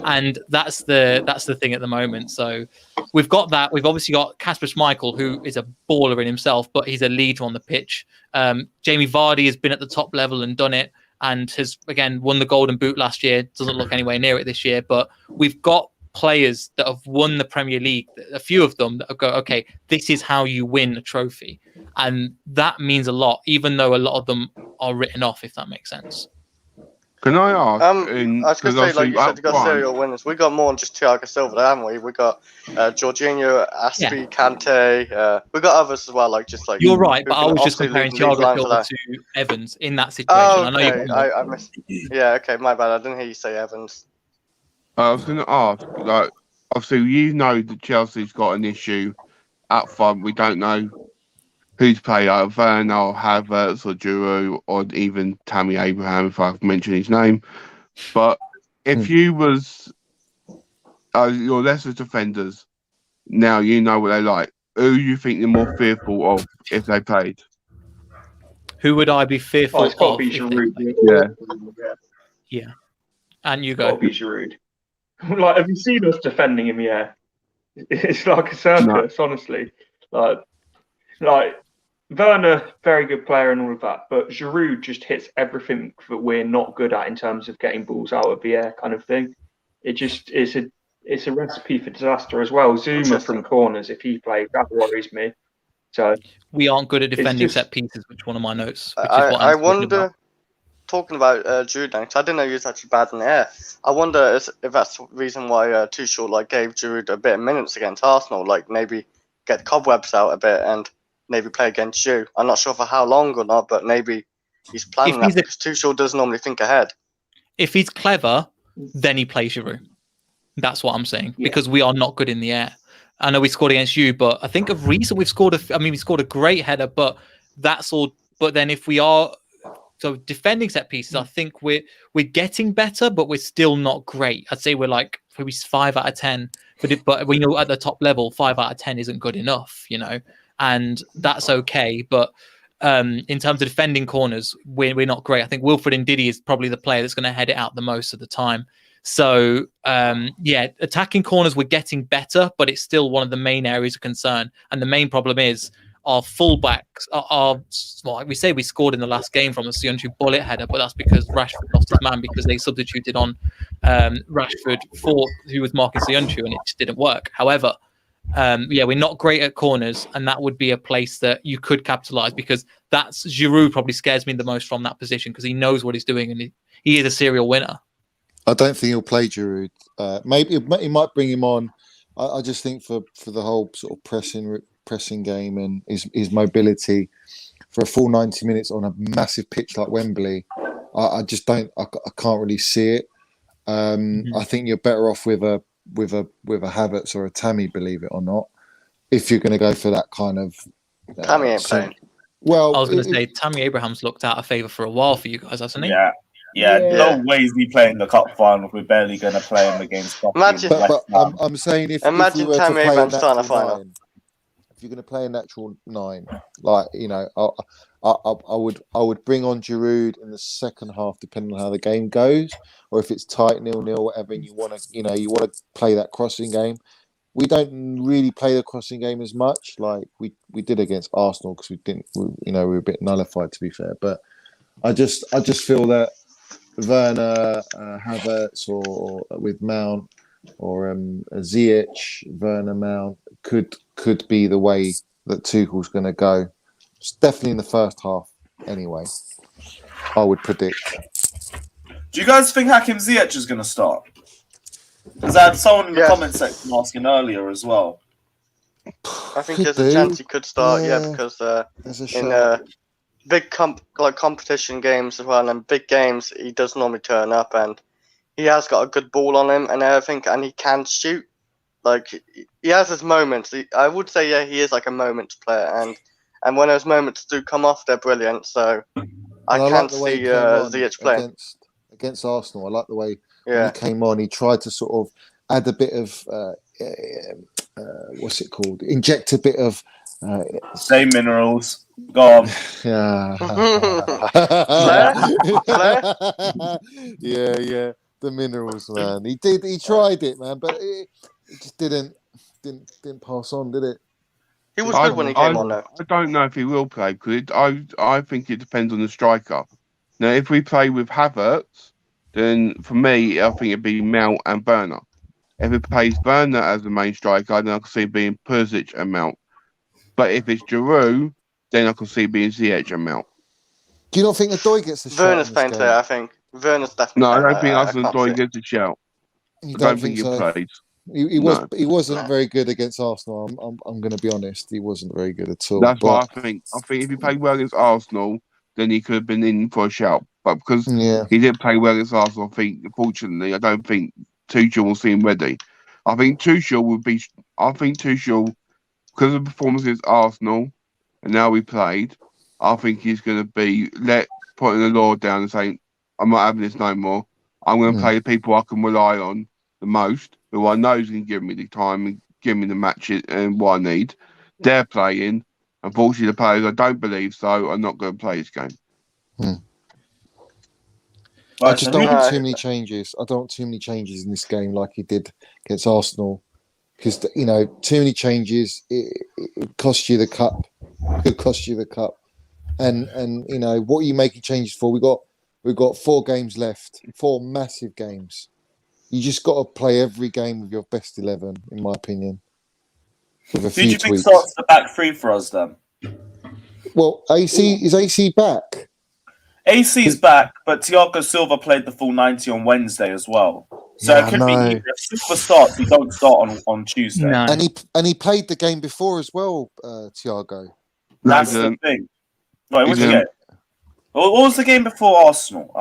And that's the thing at the moment. So we've got that. We've obviously got Kasper Schmeichel, who is a baller in himself, but he's a leader on the pitch. Jamie Vardy has been at the top level and done it, and has again won the Golden Boot last year. Doesn't look anywhere near it this year, but we've got players that have won the Premier League, a few of them that go, okay, this is how you win a trophy. And that means a lot, even though a lot of them are written off, if that makes sense. Can I ask? I was going to say, like you said, you got serial winners. We got more than just Thiago Silva, haven't we? We got Jorginho, Aspi, Kante. We got others as well, You're right, but I was just comparing Thiago Silva to Evans in that situation. Oh, okay. I know I missed. Yeah, okay, my bad. I didn't hear you say Evans. I was going to ask, obviously, you know that Chelsea's got an issue up front. We don't know who to play, Werner or Havertz or Giroud or even Tammy Abraham, if I mention his name. But if you was your Leicester defenders, now you know what they like. Who you think you're more fearful of if they played? Who would I be fearful it's got of? to be Giroud. Yeah. And you It's got go. to be Giroud. Have you seen us defending in the air? It's like a circus, honestly. Like Werner, very good player and all of that, but Giroud just hits everything that we're not good at in terms of getting balls out of the air, kind of thing. It's a recipe for disaster as well. Zuma from corners, if he plays, that worries me. So we aren't good at defending set pieces, which one of my notes. Which is what I wonder. Talking about Giroud, I didn't know he was actually bad in the air. I wonder if that's the reason why Tuchel gave Giroud a bit of minutes against Arsenal, maybe get the cobwebs out a bit and maybe play against you. I'm not sure for how long or not, but maybe he's planning that because Tuchel does normally think ahead. If he's clever, then he plays Giroud. That's what I'm saying, because we are not good in the air. I know we scored against you, but I think of recent we've scored. We scored a great header, but that's all. But then if we are defending set pieces, I think we're getting better, but we're still not great. I'd say we're like maybe 5 out of 10. But we know at the top level, 5 out of 10 isn't good enough, and that's okay. But in terms of defending corners, we're not great. I think Wilfred Ndidi is probably the player that's going to head it out the most of the time. So attacking corners, we're getting better, but it's still one of the main areas of concern. And the main problem is our fullbacks like we say, we scored in the last game from a Sionchu bullet header, but that's because Rashford lost his man because they substituted on Rashford who was marking Sionchu, and it just didn't work. However, we're not great at corners, and that would be a place that you could capitalize, because that's Giroud probably scares me the most from that position, because he knows what he's doing and he is a serial winner. I don't think he'll play Giroud. Maybe he might bring him on. I just think for the whole sort of pressing game and his mobility for a full 90 minutes on a massive pitch like Wembley, I just don't. I can't really see it. I think you're better off with a Havertz or a Tammy, believe it or not, if you're going to go for that kind of. Tammy ain't playing. Well, I was going to say Tammy Abraham's looked out of favour for a while for you guys, hasn't he? Yeah, no way is he playing the cup final. We're barely going to play him against. Imagine, I'm saying if imagine we were Tammy to play Abraham starting a final. If you're going to play a natural 9, like I would bring on Giroud in the second half, depending on how the game goes, or if it's tight 0-0, whatever, and you want to play that crossing game. We don't really play the crossing game as much, like we did against Arsenal, because we were a bit nullified, to be fair. But I just feel that Werner, Havertz, or with Mount, or Ziyech, Werner, Mount could be the way that Tuchel's going to go. It's definitely in the first half, anyway. I would predict. Do you guys think Hakim Ziyech is going to start? Because I had someone in the comment section asking earlier as well. I think there's a chance he could start, because in big competition games as well, and big games, he does normally turn up, and he has got a good ball on him and everything, and he can shoot. Like, he has his moments. I would say, he is like a moments player, and when those moments do come off, they're brilliant. So I can't see Ziyech playing against Arsenal. I like the way when he came on. He tried to sort of add a bit of what's it called? Inject a bit of same minerals. Go on. Yeah. Yeah. The minerals, man. He tried it, man, but it just didn't pass on, did it? He was good when he came on, though. I don't know if he will play, because I think it depends on the striker. Now, if we play with Havertz, then for me, I think it'd be Mount and Werner. If it plays Werner as the main striker, then I can see it being Perisic and Mount. But if it's Giroud, then I can see it being Ziyech and Mount. Do you not think Odoi gets a shot? Werner's playing today, I think. Werner's definitely. No, I don't think Odoi gets a shout. I don't think he plays. He wasn't very good against Arsenal. I'm going to be honest. He wasn't very good at all. That's what I think. I think if he played well against Arsenal, then he could have been in for a shout. But because he didn't play well against Arsenal, I think, unfortunately, I don't think Tuchel will see him ready. I think Tuchel, because of the performance against Arsenal, and now we played, I think he's going to be putting the law down and saying, I'm not having this no more. I'm going to play the people I can rely on the most, who I know is going to give me the time and give me the matches and what I need. They're playing. Unfortunately, the players I don't believe so are not going to play this game. I just don't want too many changes. I don't want too many changes in this game like he did against Arsenal. Because, too many changes, it costs you the cup. It could cost you the cup. And what are you making changes for? We've got 4 games left, 4 massive games. You just got to play every game with your best 11, in my opinion. With a few Who do you think tweaks. starts the back 3 for us then? Well, is AC back? AC's back, but Thiago Silva played the full 90 on Wednesday as well. So it could be either if Silva starts, he don't start on Tuesday. No. And he played the game before as well, Thiago. That's the thing. Right, what's the game? What was the game before Arsenal?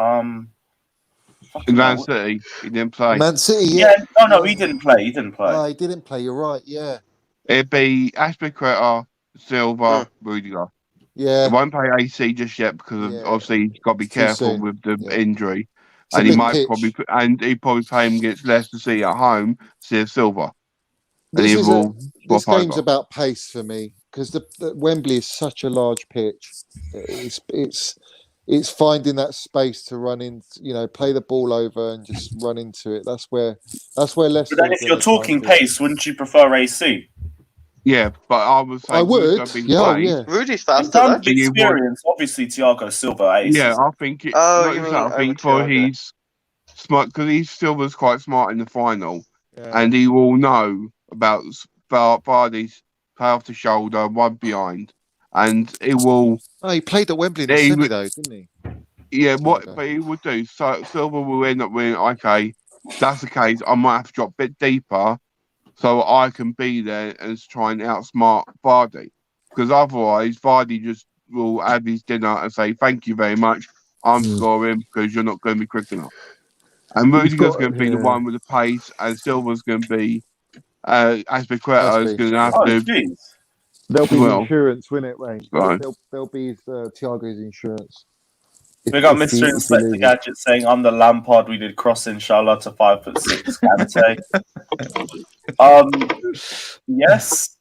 Man City, he didn't play. Man City, yeah. No, he didn't play. No, he didn't play. You're right. Yeah. It'd be Aspilicueta, Silva, Rudiger. Yeah, He won't play AC just yet because Yeah. obviously he's got to be Too careful soon. with the Yeah. injury. It's a And he big might pitch. he'd probably play him against Leicester City at home, see Silva. And This he is will this swap game's over. about pace for me because the Wembley is such a large pitch. It's finding that space to run in, play the ball over and just run into it. That's where Leicester. But then, if you're talking pace, wouldn't you prefer AC? Yeah, but I would say I would. Rudiger being Yeah, played. yeah. Rudy's In faster though. terms of experience, obviously Thiago Silva AC. Yeah, I think it. Oh, not you just mean that, I think over for Thiago. he's smart because he still was quite smart in the final, Yeah. and he will know about Vardy's play off the shoulder, one behind, and it will. Oh, he played at Wembley in the He semi would- though, didn't he? Yeah, Okay. but he would do. So Silver will end up with okay. That's the case. I might have to drop a bit deeper, so I can be there and try and outsmart Vardy. Because otherwise, Vardy just will have his dinner and say, "Thank you very much. I'm scoring because you're not going to be quick enough." And Rudiger's going to be the one with the pace, and Silver's going to be Aspilicueta is going to have Oh, to. jeez. There'll be Well, insurance, won't it, Wayne? right. There'll be Thiago's insurance. We got Mr. Inspector Gadget saying, "I'm the Lampard. We did cross inshallah to 5'6" Kante." Yes.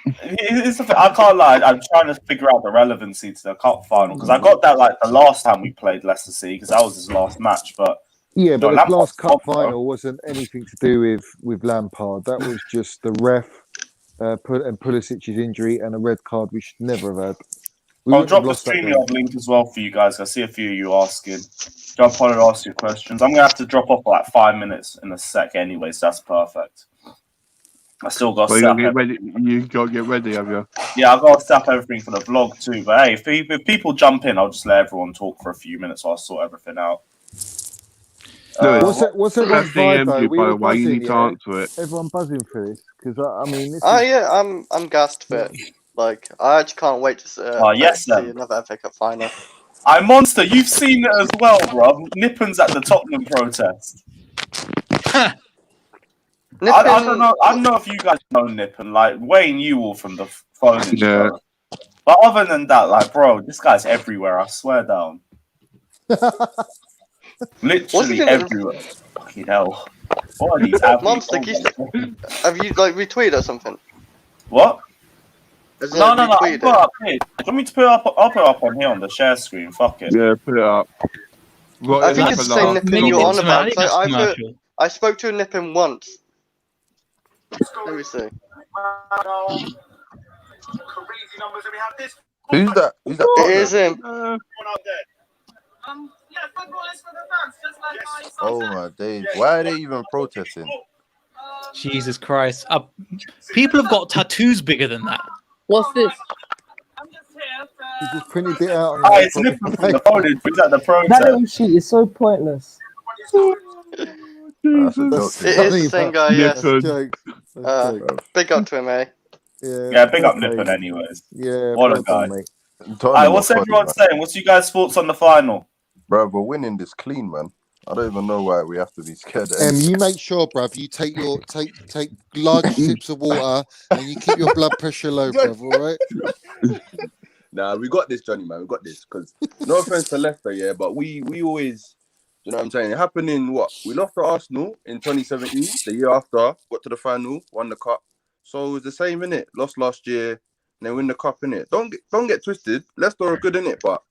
I can't lie. I'm trying to figure out the relevancy to the cup final because I got that like the last time we played Leicester City because that was his last match. But Yeah, but No, the Lampard's last cup top, bro. final wasn't anything to do with Lampard. That was just the ref and Pulisic's injury and a red card we should never have had. We I'll wouldn't drop have the lost that game. StreamYard link as well for you guys. I see a few of you asking. Jump on and ask your questions. I'm gonna have to drop off for like 5 minutes in a sec anyway, so that's perfect. I still got Well, set up. you got to get ready, have you? Yeah, I've got to set up everything for the vlog too. But hey, if people jump in, I'll just let everyone talk for a few minutes while I sort everything out. What's everyone's That's the vibe though? MG, We by were the way. You buzzing, need to yeah? answer it. Everyone buzzing for this because I mean, this Oh is, yeah, I'm gassed for it. Like I actually can't wait to yes, see then. another FA Cup final. I Monster, you've seen it as well, bro. Nippon's at the Tottenham protest. I don't know. I don't know if you guys know Nippon. Like Wayne Ewell from the phone. Yeah. But other than that, like, bro, this guy's everywhere. I swear down. Literally everywhere. Fucking hell. What are these athletes? Monster, have you like retweeted or something? What? Has it No. I'll put retweeted it up here. Do you want me to put it up? I'll put it up on here on the share screen. Fuck it. Yeah, put it up. Well, I think it's the same Nippon you're on about. I spoke to a Nippon once. Let me see. Who's that? It is him. Oh my days! Why are they even protesting? Jesus Christ! People have got tattoos bigger than that. What's this? you just printed it out. Oh, it's Nippon from the phone. It's at the That protest. little sheet is so pointless. That's a joke. It is the same guy, yes. Big up to him, eh? Yeah, big up Nippon anyways. Yeah, What a well guy. done, mate. Alright, what's everyone saying? What's you guys' thoughts on the final? Bro, we're winning this clean, man. I don't even know why we have to be scared. You make sure, bruv, you take large sips of water and you keep your blood pressure low, bruv. All right. Nah, we got this, Johnny, man. We got this. Because no offense to Leicester, yeah, but we always, you know what I'm saying? It happened in what? We lost to Arsenal in 2017, the year after, got to the final, won the cup. So it's the same, innit? Lost last year, and then win the cup, innit? Don't get twisted. Leicester are good, innit? But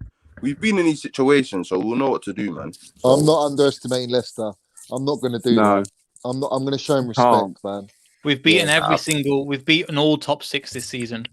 we've been in these situations, so we'll know what to do, man. So, I'm not underestimating Leicester. I'm not going to do that. I'm going to show them respect, man. We've beaten We've beaten all top six this season.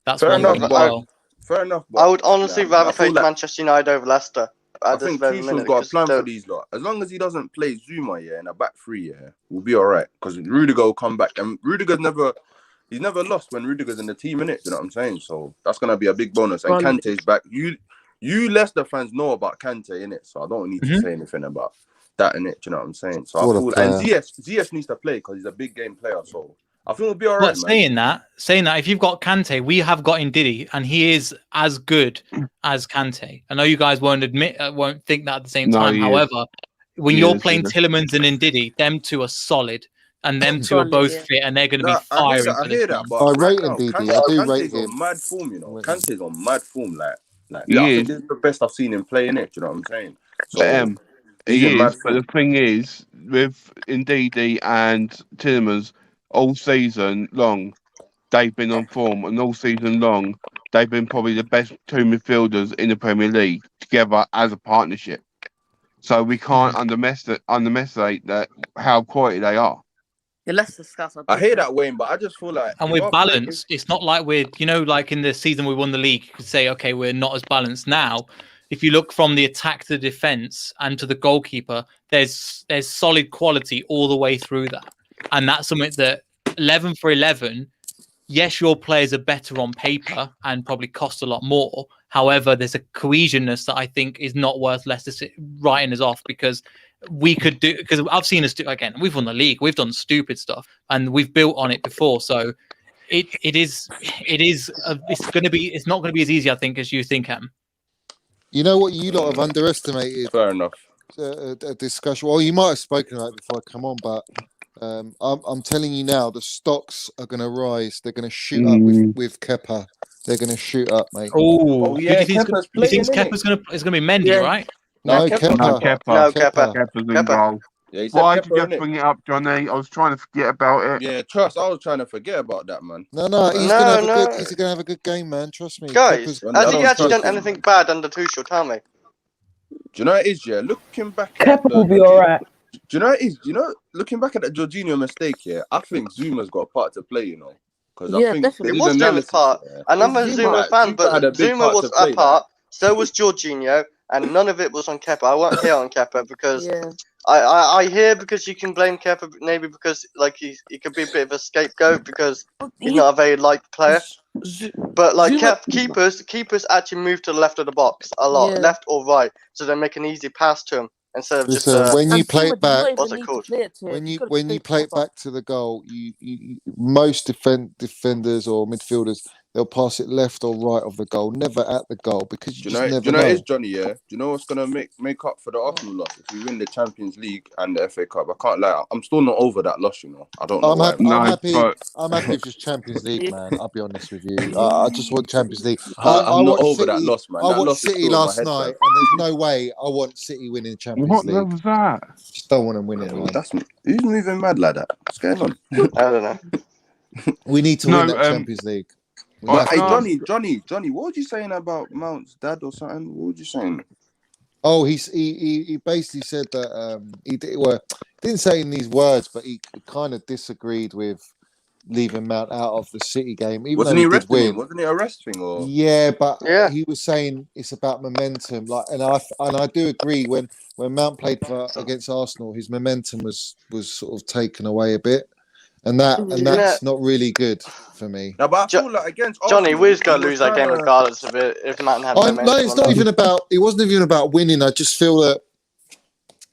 That's fair one enough. thing as well. Fair enough. I would honestly rather face like, Manchester United over Leicester. I think Tuchel's got a plan for these lot. As long as he doesn't play Zuma, yeah, in a back three, yeah, we'll be all right. Because Rudiger will come back, and he's never lost when Rudiger's in the team, innit? You know what I'm saying? So that's gonna be a big bonus. And Kante's back. You Leicester fans know about Kante, innit? So I don't need to say anything about that, innit? You know what I'm saying? So I feel, and Ziyech needs to play because he's a big game player. So I think we'll be all right. But saying that, if you've got Kante, we have got Ndidi, and he is as good as Kante. I know you guys won't think that at the same time. However, when you're playing Tielemans and Ndidi, them two are solid. and them two are both fit, and they're going to be firing. I hear that, but I right rate him, now, BB. I do rate Kante's him. on mad form, you know. Kante's on mad form, like I He think is. this is the best I've seen him play in it. Do you know what I'm saying? So he's He in mad is, but the thing is, with Ndidi and Tillemans, all season long, they've been on form, and all season long, they've been probably the best two midfielders in the Premier League together as a partnership. So we can't underestimate that how quality they are. The Leicester scouts are I hear that, Wayne, but I just feel like and we're balanced. It's not like we're, like in the season we won the league, you could say, okay, we're not as balanced now. If you look from the attack to the defense and to the goalkeeper, there's solid quality all the way through that. And that's something that 11 for 11, yes, your players are better on paper and probably cost a lot more. However, there's a cohesionness that I think is not worth Leicester writing us off, because we could do, because I've seen us do, again, we've won the league, we've done stupid stuff and we've built on it before. So it's not going to be as easy, I think, as you think, Em. You know what you lot have underestimated? Fair enough. A discussion. Well, you might have spoken about it before I come on, but I'm telling you now, the stocks are going to rise. They're going to shoot up with Kepa. They're going to shoot up, mate. Oh, yeah. Do you think Kepa's going to be Mendy, right? No, Kepa. Kepa's in goal. Yeah, he said Why Kepa, did you innit? bring it up, Johnny? I was trying to forget about it. Yeah, trust. I was trying to forget about that, man. No, he's going to have a good game, man. Trust me. Guys, Kepa's- has he actually done anything bad under Tuchel? Tell me. Do you know what it is? Yeah, looking back. Kepa will be all right. Do you know what it is? Looking back at that Jorginho mistake here, I think Zuma's got a part to play. Because I think definitely. It was Zuma's part, and I'm a Zuma fan, but Zuma was a part. So was Jorginho, and none of it was on Kepa. I won't hear on Kepa because I hear because you can blame Kepa maybe because he could be a bit of a scapegoat because he's not a very liked player. But keepers actually move to the left of the box a lot, left or right, so they make an easy pass to him instead of just. When you play it back, what's it called? when you play it back to the goal, you most defenders or midfielders, they'll pass it left or right of the goal, never at the goal, because you never know. Do you know it is, Johnny? Yeah. Do you know what's gonna make up for the Arsenal loss if we win the Champions League and the FA Cup? I can't lie. I'm still not over that loss. I don't know. I'm happy with just Champions League, man. I'll be honest with you. I just want Champions League. I'm not over that loss, man. I watched City last night, and there's no way I want City winning Champions League. What was that? Just don't want them winning. Who's moving mad like that? What's going on? I don't know. We need to win that Champions League. Hey, Johnny, what were you saying about Mount's dad or something? What were you saying? Oh, he basically said that he didn't say it in these words, but he kind of disagreed with leaving Mount out of the City game. Even Wasn't though he arresting did win. him? Wasn't it a rest thing? Or yeah, but he was saying it's about momentum. And I do agree when Mount played against Arsenal, his momentum was sort of taken away a bit. And that's not really good for me. No, but I feel like against Johnny, Arsenal, we're just gonna lose that game regardless of it if Matt had momentum. No, it's not even about. It wasn't even about winning. I just feel that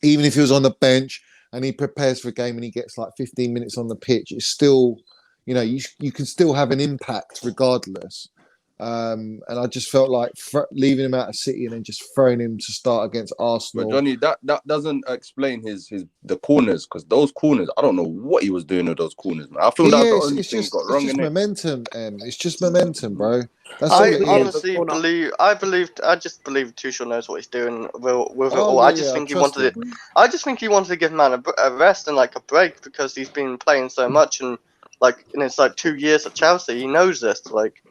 even if he was on the bench and he prepares for a game and he gets like 15 minutes on the pitch, it's still, you can still have an impact regardless. And I just felt like leaving him out of City and then just throwing him to start against Arsenal. But Johnny, that doesn't explain the corners, because those corners, I don't know what he was doing with those corners, man. I feel that's the only thing he got wrong in it. Momentum, it's just momentum, bro. That's I honestly believe. I just believe Tuchel knows what he's doing with it all. I just think he wanted to give man a rest and like a break because he's been playing so much and it's like 2 years at Chelsea. He knows this. Like.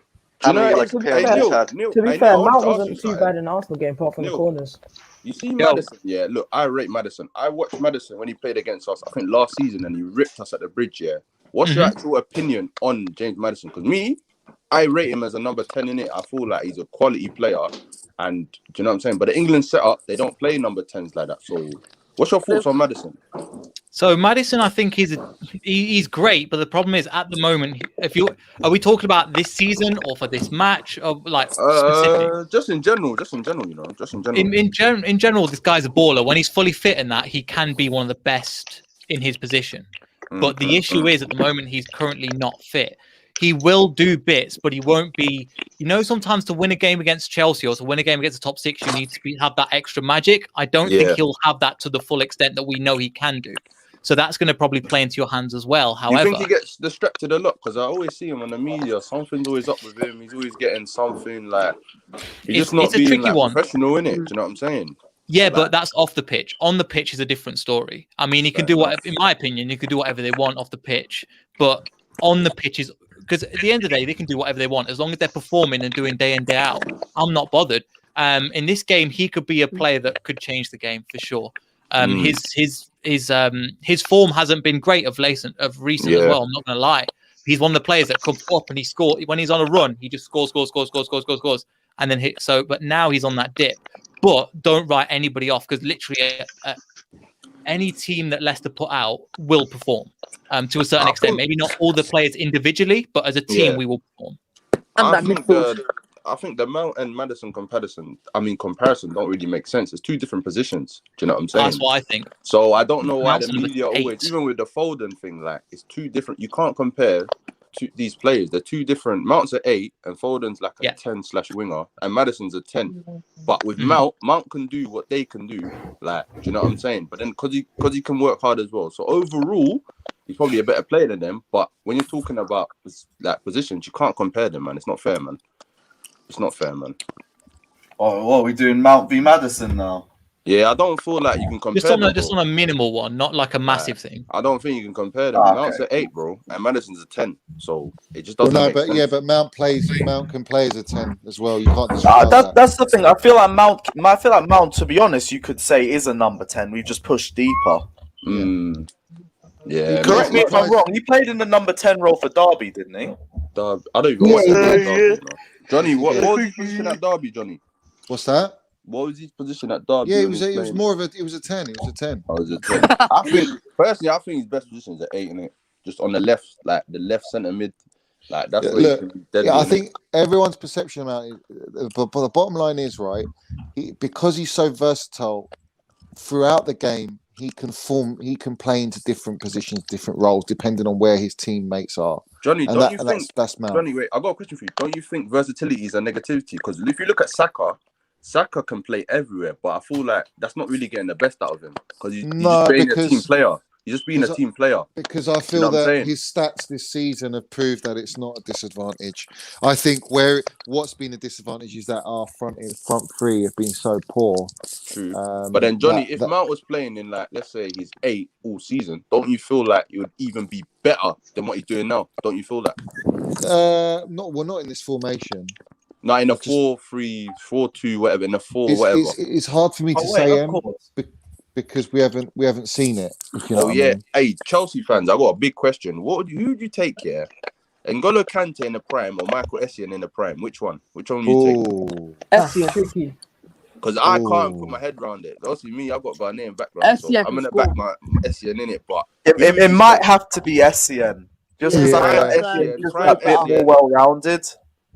To be fair, Mount wasn't too bad in the Arsenal game, apart from the corners. You see Madison? Yeah, look, I rate Madison. I watched Madison when he played against us, I think last season, and he ripped us at the bridge, yeah. What's your actual opinion on James Madison? Because I rate him as a number 10 in it. I feel like he's a quality player. And do you know what I'm saying? But the England setup, they don't play number 10s like that. So what's your thoughts on Madison? So Madison, I think he's great, but the problem is at the moment, are we talking about this season or for this match or specific? Just in general, In general, this guy's a baller. When he's fully fit in that, he can be one of the best in his position. But the issue is at the moment he's currently not fit. He will do bits, but he won't be. Sometimes to win a game against Chelsea or to win a game against the top six, you need to have that extra magic. I don't think he'll have that to the full extent that we know he can do. So that's going to probably play into your hands as well. You However, think he gets distracted a lot? Because I always see him on the media. Something's always up with him. He's always getting something like he's just not it's a being tricky like one. professional in it. Do you know what I'm saying? Yeah, Like, but that's off the pitch. On the pitch is a different story. I mean, he can do whatever, in my opinion, he could do whatever they want off the pitch. But on the pitch is because at the end of the day, they can do whatever they want as long as they're performing and doing day in, day out. I'm not bothered. In this game, he could be a player that could change the game for sure. His form hasn't been great of recent as well. I'm not going to lie. He's one of the players that comes up and he scores when he's on a run. He just scores, and then hit. So, but now he's on that dip. But don't write anybody off because literally any team that Leicester put out will perform to a certain extent. Maybe not all the players individually, but as a team, we will perform. I think the Mount and Madison comparison don't really make sense. It's two different positions. Do you know what I'm saying? That's what I think. So I don't know why Mount's the media always, even with the Foden thing, like it's two different. You can't compare these players. They're two different. Mount's an 8 and Foden's like a 10/winger, and Madison's a 10. But with Mount can do what they can do. Like, do you know what I'm saying? But then because he can work hard as well. So overall, he's probably a better player than them. But when you're talking about like positions, you can't compare them, man. It's not fair, man. It's not fair, man. Oh, what are we doing? Mount v Madison now? Yeah, I don't feel like you can compare just on a minimal one, not like a massive thing. I don't think you can compare them. Mount's an 8, bro, and Madison's a 10. So it just doesn't make sense. But Mount can play as a 10 as well. You can't disregard that's the thing. I feel like Mount, to be honest, you could say is a number 10. We've just pushed deeper. Yeah. Correct me if I'm wrong. He played in the number 10 role for Derby, didn't he? I don't even watch Derby. Johnny, what was his position at Derby, Johnny? What's that? What was his position at Derby? Yeah, it was more of a 10. It was a 10. Oh, it was a 10. I think his best position is an 8, innit? Just on the left, like the left centre mid. Like that's I think everyone's perception about it, but the bottom line is because he's so versatile throughout the game, he can play into different positions, different roles, depending on where his teammates are. Johnny, that's Mount. Johnny, wait, I got a question for you. Don't you think versatility is a negativity? Because if you look at Saka can play everywhere, but I feel like that's not really getting the best out of him because he's just being a team player. He's just being a team player. Because I feel that his stats this season have proved that it's not a disadvantage. I think what's been a disadvantage is that our front three have been so poor. True. But then, Johnny, if Mount was playing in, like, let's say he's 8 all season, don't you feel like it would even be better than what he's doing now? Don't you feel that? Not in this formation. Not in a 4-3, 4-2, whatever. In a 4, whatever. It's hard for me to say. Because we haven't seen it. You know I mean? Hey, Chelsea fans, I got a big question. Who would you take here? N'Golo Kante in the prime or Michael Essien in the prime? Which one? Which one would you take? Essien, tricky. Because I can't put my head around it. Obviously, me, I've got Ghanaian background, so I'm gonna back my Essien in it. But it might have to be Essien, just because I think Essien is a bit more well-rounded.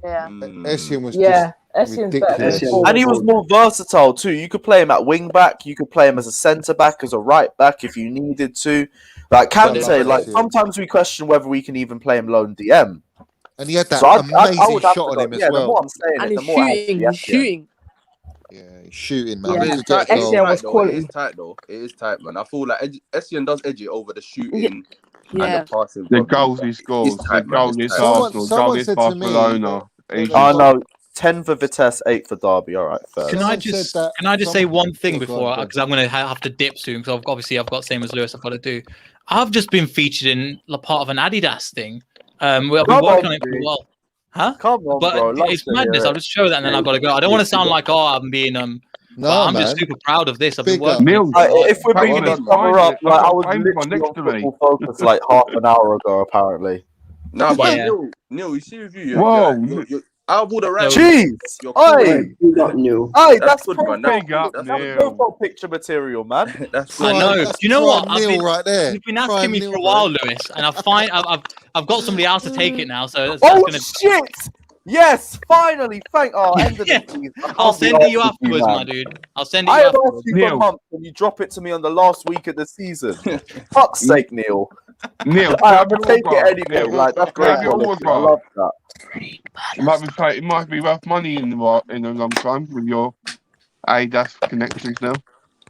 Yeah, Essien was ridiculous. And he was more versatile too. You could play him at wing back, you could play him as a centre back, as a right back if you needed to. Like Kante, sometimes we question whether we can even play him lone DM. And he had that amazing shot on him as well. The more I'm saying and it, the more he's shooting. Yeah, he's shooting, man. Essien was quality. It is tight, though. It is tight, man. I feel like Essien does edge it over the shooting. Yeah. And the passing. The goals he scores, the goal against Arsenal, goal against Barcelona. No, 10 for Vitesse, 8 for Derby. All right, fair. Can I just say one thing before, because I'm going to have to dip soon, because obviously I've got same as Lewis, I've got to do. I've just been featured in part of an Adidas thing. We've been working on it for a while. Huh? Come on, but bro. It's madness. I'll just show that and then I've got to go. I don't want to sound like, I'm being I'm just super proud of this. I've been working. Neil, if we're bringing this cover up, like I was literally on Football Focus like half an hour ago, apparently. No, but Neil, you see with you. I would have ran. Jeez! Hey, that's good, man. That's profile picture material, man. That's I know. Do you know what? Right there. You've been asking me for a while, Lewis, and I've got somebody else to take it now. So shit! Yes, finally! End of the I'll send it you afterwards, my dude. I'll send it you afterwards. afterwards. I asked you for a month, and you drop it to me on the last week of the season. Fuck's sake, Neil. Neil, I'm gonna take it anyway. Like that's great. I love that. It might be rough money in the long time with your Adidas connections now.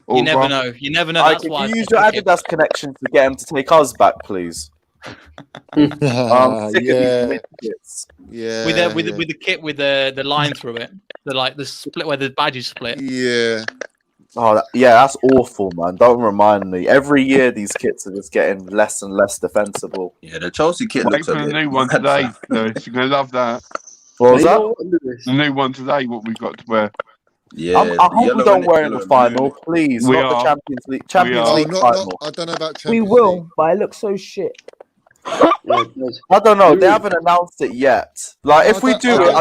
You never know. You never know. That's why. Can you use your Adidas connection to get him to take us back, please? I'm sick of these midgets. With the kit with the line through it, the split where the badges split. Yeah. Oh, yeah, that's awful, man. Don't remind me. Every year, these kits are just getting less and less defensible. Yeah, the Chelsea kit Wait looks for a the bit new one today, Lewis. You're going to love that. What was that? The new one today, what we've got to wear. Yeah, I hope we don't wear it in the final, please. We not are. the Champions League. Champions Oh, League final. I don't know about We Champions will, League. but it looks so shit. I don't know. They haven't announced it yet. Like, No, if we do it,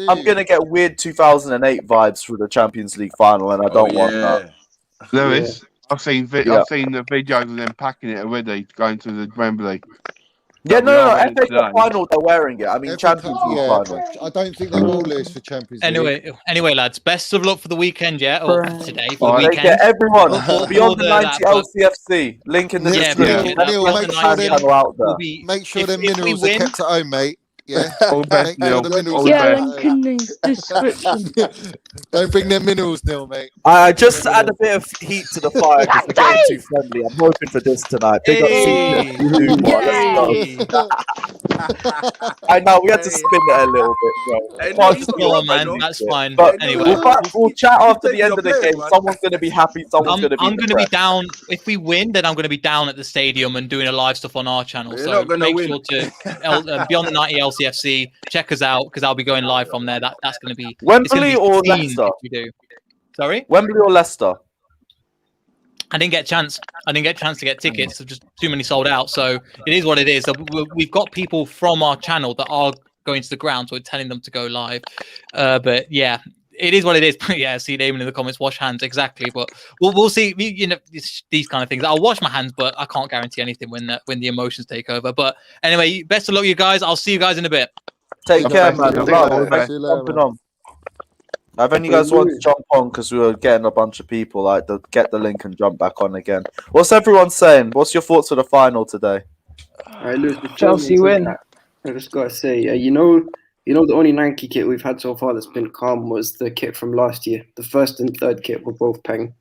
I'm gonna get weird 2008 vibes for the Champions League final, and I don't want that. Lewis, I've seen the videos of them packing it already, going to the Wembley. Yeah, no. FA Cup final, they're wearing it. I mean, Champions League final. I don't think they will lose for Champions League. Anyway, lads, best of luck for the weekend, yeah, or today for the Take weekend. care, everyone. Beyond the 90 LCFC. Link in the description. Make sure the minerals are kept at home, mate. Yeah, all best, Neil. Link in the description. Don't bring them minerals, Neil, mate. Just to add a bit of heat to the fire because we're getting too friendly. I'm hoping for this tonight. Big up I know we had to spin it a little bit, bro. Man, that's fine. But anyway, we'll chat after the end of the game. Someone's going to be happy. Someone's going to be. I'm going to be down. If we win, then I'm going to be down at the stadium and doing a live stuff on our channel. So make sure to Beyond the 90 LCFC check us out because I'll be going live from there. That's going to be Wembley or Leicester. We do. Sorry, Wembley or Leicester. I didn't get a chance to get tickets. So just too many sold out. So it is what it is. So we've got people from our channel that are going to the ground, so we're telling them to go live. But yeah, it is what it is. Yeah, see Damon in the comments. Wash hands, exactly. But we'll see. You know, these kind of things. I'll wash my hands, but I can't guarantee anything when the emotions take over. But anyway, best of luck, you guys. I'll see you guys in a bit. Take care, man. Jumping on. If any guys want to jump on because we were getting a bunch of people, like get the link and jump back on again. What's everyone saying? What's your thoughts for the final today? Chelsea win. I just gotta say, you know, the only Nike kit we've had so far that's been calm was the kit from last year. The first and third kit were both peng.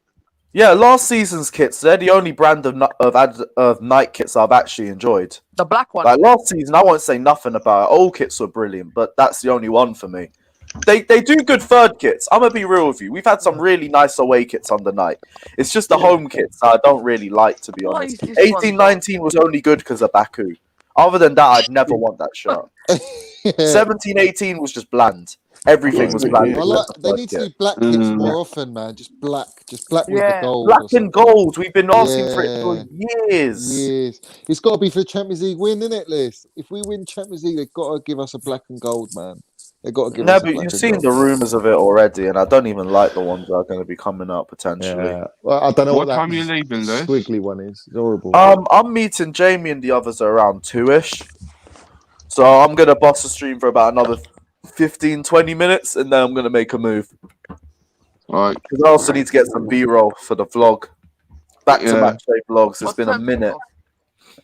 Yeah, last season's kits, they're the only brand of night kits I've actually enjoyed. The black one. Like last season, I won't say nothing about it. All kits were brilliant, but that's the only one for me. They do good third kits. I'm gonna be real with you. We've had some really nice away kits on the night. It's just the home kits I don't really like, to be honest. 18-19 was only good because of Baku. Other than that, I'd never want that shirt. 17-18 was just bland. Everything was bland. They need to do black kits more often, man. Just black with the gold. Black and gold. We've been asking for it for years. It's got to be for the Champions League win, isn't it, Liz? If we win Champions League, they've got to give us a black and gold, man. They've got to give us a black and gold. No, but you've seen the rumours of it already, and I don't even like the ones that are going to be coming up potentially. Yeah. Well, I don't know what time you're leaving, Liz? Squiggly one is. It's horrible. I'm meeting Jamie and the others around 2ish. So I'm going to boss the stream for about another 15-20 minutes, and then I'm going to make a move. All right. Because I also need to get some B-roll for the vlog. Back-to-back vlogs. It's been a minute.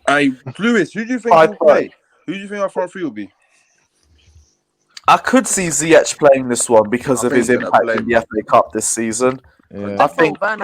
Hey, Lewis, who do you think will play? Who do you think our front three will be? I could see Ziyech playing this one because of his impact in the FA Cup this season. Yeah. I think I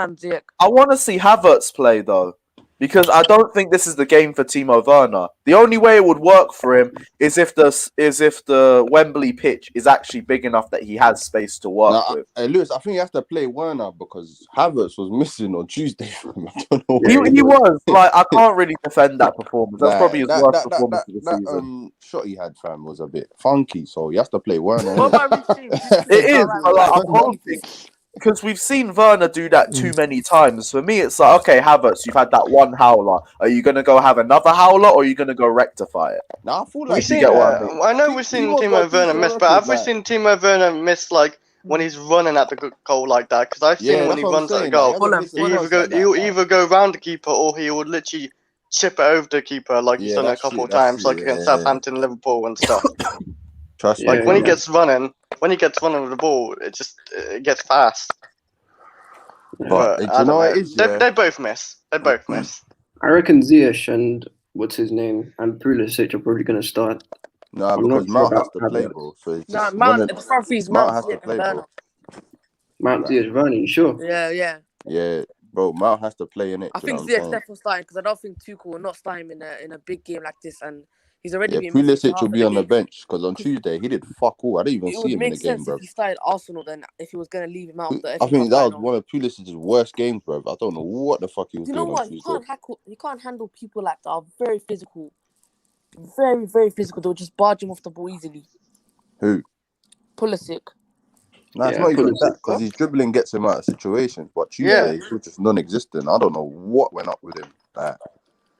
want to see Havertz play though, because I don't think this is the game for Timo Werner. The only way it would work for him is if the Wembley pitch is actually big enough that he has space to work with. Hey, Lewis, I think you have to play Werner because Havertz was missing on Tuesday. I don't know he was like, I can't really defend that performance. That's probably his worst performance of the season. Shot he had, fam, was a bit funky, so you have to play Werner. It is, but like, I'm hoping. Because we've seen Werner do that too many times. For me, it's like, okay, Havertz, you've had that one howler. Are you going to go have another howler, or are you going to go rectify it? No, I feel like I know we've seen Timo Werner miss, but have we seen Timo Werner miss like when he's running at the goal like that? Because I've seen when he runs at the goal, he'll either go round the keeper or he would literally chip it over the keeper, like he's done it a couple of times, like against Southampton, Liverpool, and stuff. Trust like when he gets running with the ball, it gets fast. But you know what it is? They both miss. They both miss. I reckon Ziyech and what's his name and Pulisic are probably going to start. No, because Mount has to play, bro. So Mount, the front three is Mount has to play, bro. Mount Ziyech, Werner, you sure? Yeah. Yeah, Bro, Mount has to play in it. I think Ziyech definitely starting because I don't think Tuchel will not start him in a big game like this, and he's already been missing for Pulisic half will of be the on the game. bench because on Tuesday he did fuck all. I didn't even It see would him in make the game, sense bro. if he started Arsenal then if he was going to leave him out of the I FA think Cup that was final. one of Pulisic's worst games, bro. I don't know what the fuck he was You know doing on what? Tuesday. He can't handle people like that are very physical. Very, very physical. They'll just barge him off the ball easily. Who? Pulisic. No, it's not even that because his dribbling gets him out of situations. But Tuesday, he was just non-existent. I don't know what went up with him. That's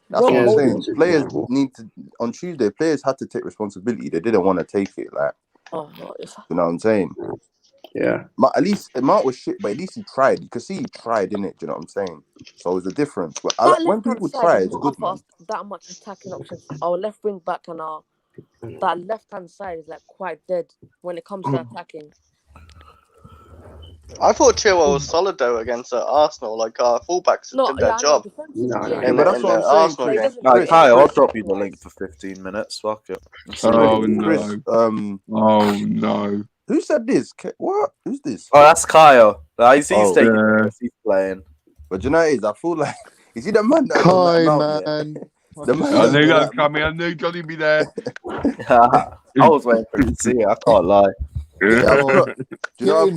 what I'm saying. Players need to on Tuesday. Players had to take responsibility. They didn't want to take it. Like, you know what I'm saying? Yeah. At least Mount was shit, but at least he tried. You could see he tried, innit? Do you know what I'm saying? So it's a difference. But when people try, it's good, man. That much attacking options. Our left wing back and that left hand side is like quite dead when it comes to attacking. I thought Chilwell was solid though against Arsenal. Like fullbacks did their job. Yeah, but that's what I'm saying. No, Kyle, I'll drop you the link for 15 minutes. Fuck it. Oh Chris, no! Oh no! Who said this? What? Who's this? Oh, that's Kyle. He's taking it. He's playing. But you know what it is? I feel like is he the man that Kai, man? The man I knew that was coming. I knew Johnny'd be there. I was waiting for him to see it. I can't lie. Yeah, you know,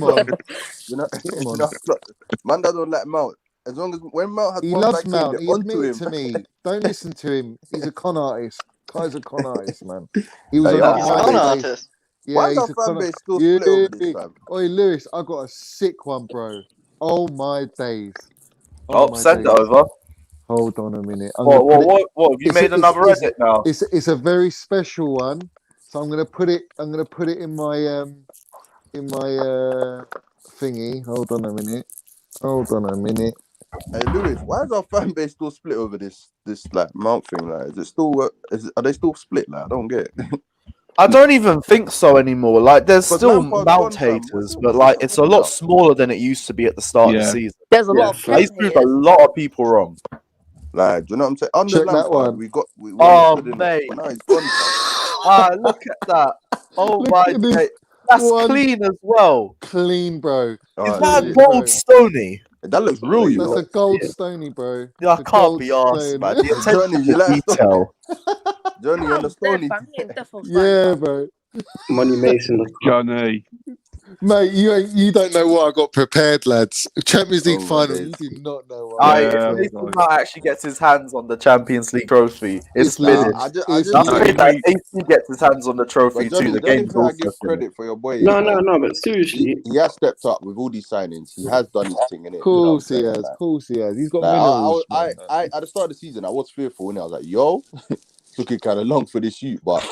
man doesn't like Mount. As long as when Mount has he loves Mount, he admitted to me. Don't listen to him. He's a con artist. Kai's a con artist, man. He was a con artist. Yeah, why is our fan base still split over this, fam? Oi, Lewis, I got a sick one, bro. Oh my days. Send it over. Hold on a minute. What? Have you made another edit now? It's a very special one. So I'm gonna put it in my thingy. Hold on a minute. Hey Lewis, why is our fan base still split over this like Mount thing? Like, is it still? Are they still split? Like, I don't get it. I don't even think so anymore. Like, there's still Mount haters, but like, it's a lot smaller than it used to be at the start of the season. There's a lot of he's proved a lot of people wrong. Like, do you know what I'm saying? Under Check that one. we mate. But now he's gone. Look at that. Oh Look my at this mate. That's one. clean as well. Clean, bro. Is that a gold stony? That looks real, you know. That's a gold stony, bro. Yeah, I can't be arsed, man. The attention to detail. Johnny on the stony. Yeah, bro. Money Mason. Johnny. Mate, you don't know what I got prepared, lads. Champions League final, you do not know what. If Matt actually gets his hands on the Champions League trophy, it's finished. I pray that AC gets his hands on the trophy too. The game's I give credit for your boy. No, but seriously, he has stepped up with all these signings. He has done his thing in it. Of course he has. He's got minerals. I at the start of the season, I was fearful, and I was like, "Yo, took it kind of long for this shoot," but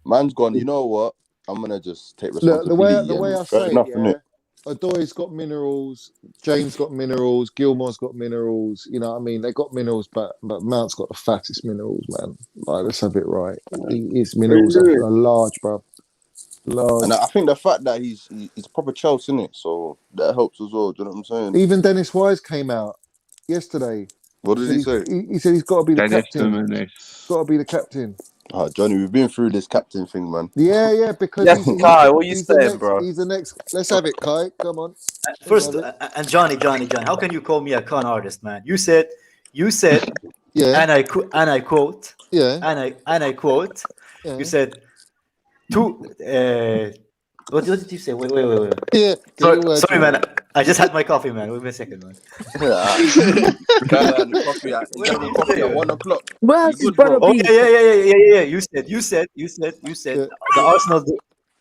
man's gone. You know what? I'm gonna just take responsibility. Look, the way I say it, Adoy's got minerals, James got minerals, Gilmore's got minerals. You know what I mean? They got minerals, but Mount's got the fattest minerals, man. Like, let's have it right. His minerals are large, bro. Large. And I think the fact that he's proper Chelsea, innit? So that helps as well. Do you know what I'm saying? Even Dennis Wise came out yesterday. What did he say? He said he's got to be the captain. Got to be the captain. Oh, Johnny, we've been through this captain thing, man. Yeah, because Kai, what are you saying, bro? He's the next. Let's have it, Kai. Come on. First, and Johnny, how can you call me a con artist, man? You said, yeah, and I quote, yeah, and I quote, yeah. You said, what did you say? Wait. Yeah. Sorry, man. I just had my coffee, man. Wait a second, man. Coffee at 1 o'clock. Where's his brother? Oh yeah. You said the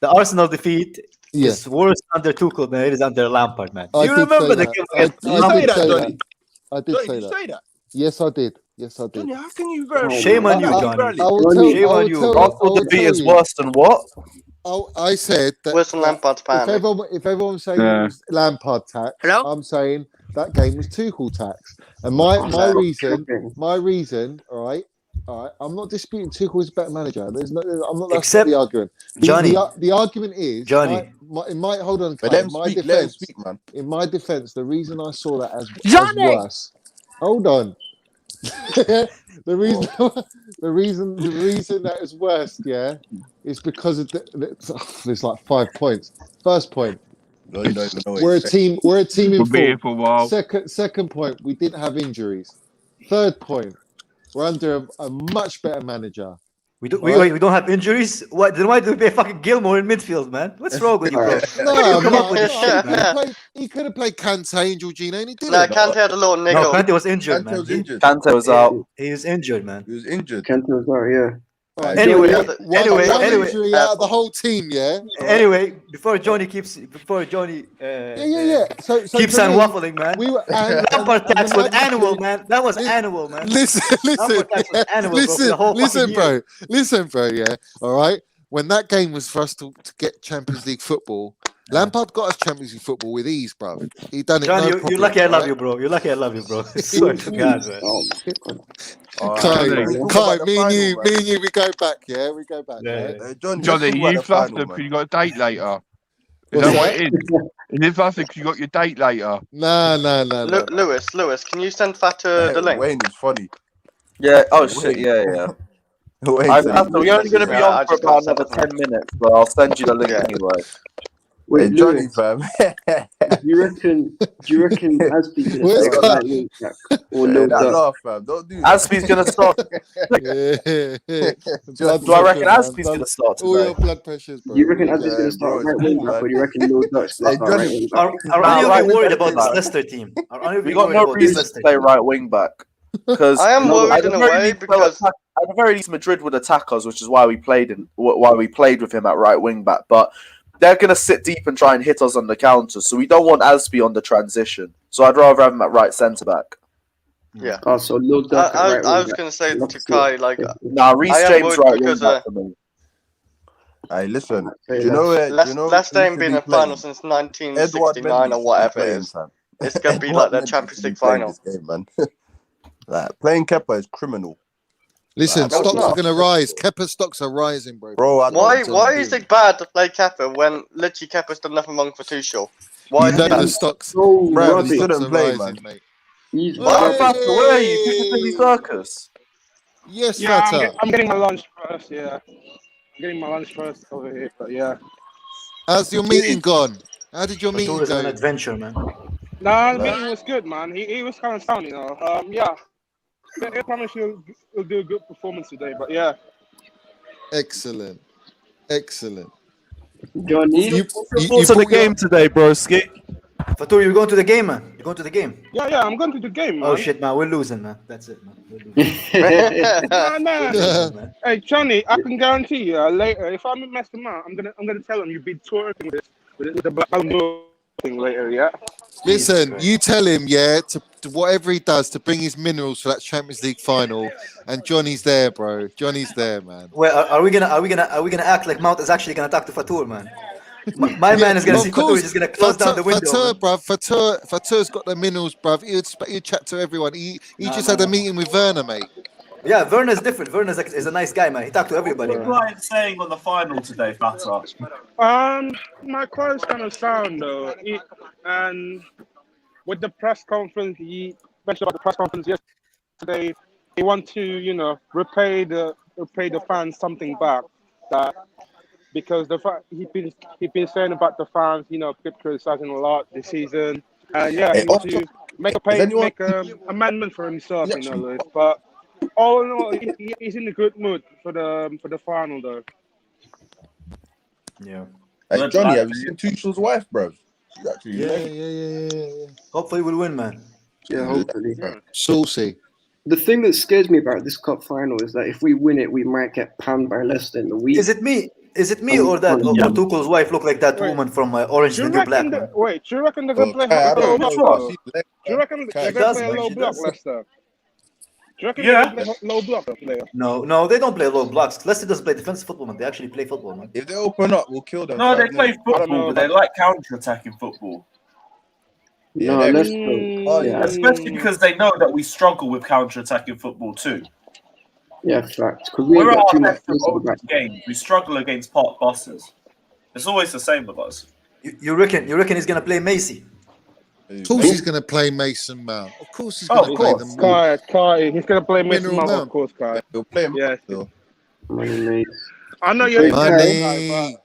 Arsenal defeat is worse under Tuchel than it is under Lampard, man. Do you remember the game? I did say that. Yes, I did. Johnny, how can you verify? Shame on you, Johnny. Shame on you. Arsenal defeat is worse than what? I said that Worse than Lampard's pan. If everyone's saying it was Lampard tax, I'm saying that game was Tuchel tax. And my reason, all right, I'm not disputing Tuchel is a better manager. I'm not. That's not the argument. Johnny, the argument is Johnny. Hold on. Let him speak, man. In my defense, the reason I saw that as worse. Hold on. The reason that is worse, is because of there's like 5 points. First point, No, you don't even know what We're a he's saying. team. We're a team in We'll be here full. for a while. Second point, we didn't have injuries. Third point, we're under a much better manager. We don't have injuries. Then why do we play fucking Gilmore in midfield, man? What's wrong with you, bro? He could have played Kante and Jorginho, and he didn't. No, Kante had a little niggle. No, Kante was injured, man. Kante was out. He was injured, man. He was injured. Kante was out, yeah. Right, Anyway, one injury out of the whole team, yeah. Anyway, before Johnny keeps So keeps for on me, waffling, man. We were Lampard tax was animal, man. That was animal, man. Listen, bro. Yeah, all right. When that game was for us to get Champions League football, Lampard got us Champions League football with ease, bro. He done it. John, no problem, you're lucky I love you, bro. You're lucky I love you, bro. Swear to God, man. Kai, me and you, we go back, yeah? We go back, yeah. Johnny, you flustered because you got a date later. Is that what it is? Is it flustered because you got your date later? No. Lewis, can you send Fatu the link? Wayne is funny. Yeah, oh shit, yeah. We're only going to be on for about another 10 minutes, but I'll send you the link anyway. Wait, Johnny, Lewis, fam. do you reckon Aspie's gonna start right wing back or no That duck? laugh, fam. Don't do that. Aspie's going to start. Do I reckon Aspie's going to start All today? your blood pressures, bro. Do you reckon Aspie's gonna start right wing back, or do you reckon no duck's gonna start right wing back? Are any of you worried about this Leicester team? We got no reason to play right wing back. Because I am worried in a way because at the very least Madrid would attack us, which is why we played with him at right wing back. But they're going to sit deep and try and hit us on the counter. So we don't want Aspie on the transition. So I'd rather have him at right centre back. Yeah. Oh, so no duck. I was going to say to Kai, like, Reece James right wing back for me. Hey, listen. Do you know where? Leicester ain't been in a final since 1969 or whatever it is. It's going to be like the Champions League final. Game, man. Like, playing Kepa is criminal. Listen, stocks are going to rise. Kepa's stocks are rising, bro. Why is it bad to play Kepa when literally Kepa's done nothing wrong for Tuchel? Why the stocks? Bro, he shouldn't play, man. Mate. Where are you? Piccadilly Circus? Yes, yeah, I'm getting my lunch first. Yeah, I'm getting my lunch first over here. But yeah. How's your meeting gone? How did your meeting go? It was an adventure, man. No, the meeting was good, man. He was kind of sound, you know. Yeah. I promise you'll do a good performance today, but yeah. Excellent. Johnny, you to the game today, broski. Fatur, you're going to the game, man. You're going to the game. Yeah, I'm going to the game, man. Oh shit, man, we're losing, man. That's it, man. No. Hey, Johnny, I can guarantee you later if I mess them out, I'm gonna tell them you be twerking with the black thing later, yeah. Listen, you tell him, to whatever he does to bring his minerals for that Champions League final, and Johnny's there, bro. Johnny's there, man. Well, are we gonna act like Mount is actually gonna talk to Fatur, man? My man is gonna see Fatur. He's just gonna close down the window. Fatur's got the minerals, bruv. He'd chat to everyone. He just had a meeting with Werner, mate. Yeah, Werner's different. Werner is a nice guy, man. He talked to everybody. What's Brian saying on the final today, Fatur? My quote's kind of sound though, and with the press conference, he mentioned about the press conference yesterday. He wants to, repay the fans something back. That because he's been saying about the fans, keep criticizing a lot this season, and he wants to make amendment for himself, Lewis. But all in all, he's in a good mood for the final, though. Yeah. Hey, Johnny, have you seen Tuchel's wife, bro? Yeah. Hopefully we'll win, man. Yeah, hopefully. Saucy. The thing that scares me about this cup final is that if we win it, we might get panned by Leicester in the week. Is it me or that Tuchel's wife look like that woman from Orange is the New Black? Do you reckon they're going to play low block? Do you reckon they're going to play low block, Leicester? Do you reckon they play low block? No, they don't play low blocks. Leicester doesn't play defensive football, man. They actually play football, man. If they open up, we'll kill them. No, they play football, but they like counter-attacking football. Yeah, especially because they know that we struggle with counter-attacking football too. Yeah, fact. We're at our best of games. We struggle against park bosses. It's always the same with us. You reckon he's gonna play Macy? Of course he's going to play Mason Mount. Of course he's going to play them. Kai, he's going to play Mason Mount, of course, Kai. He'll play him. Yeah. Money, mate. I know you're money.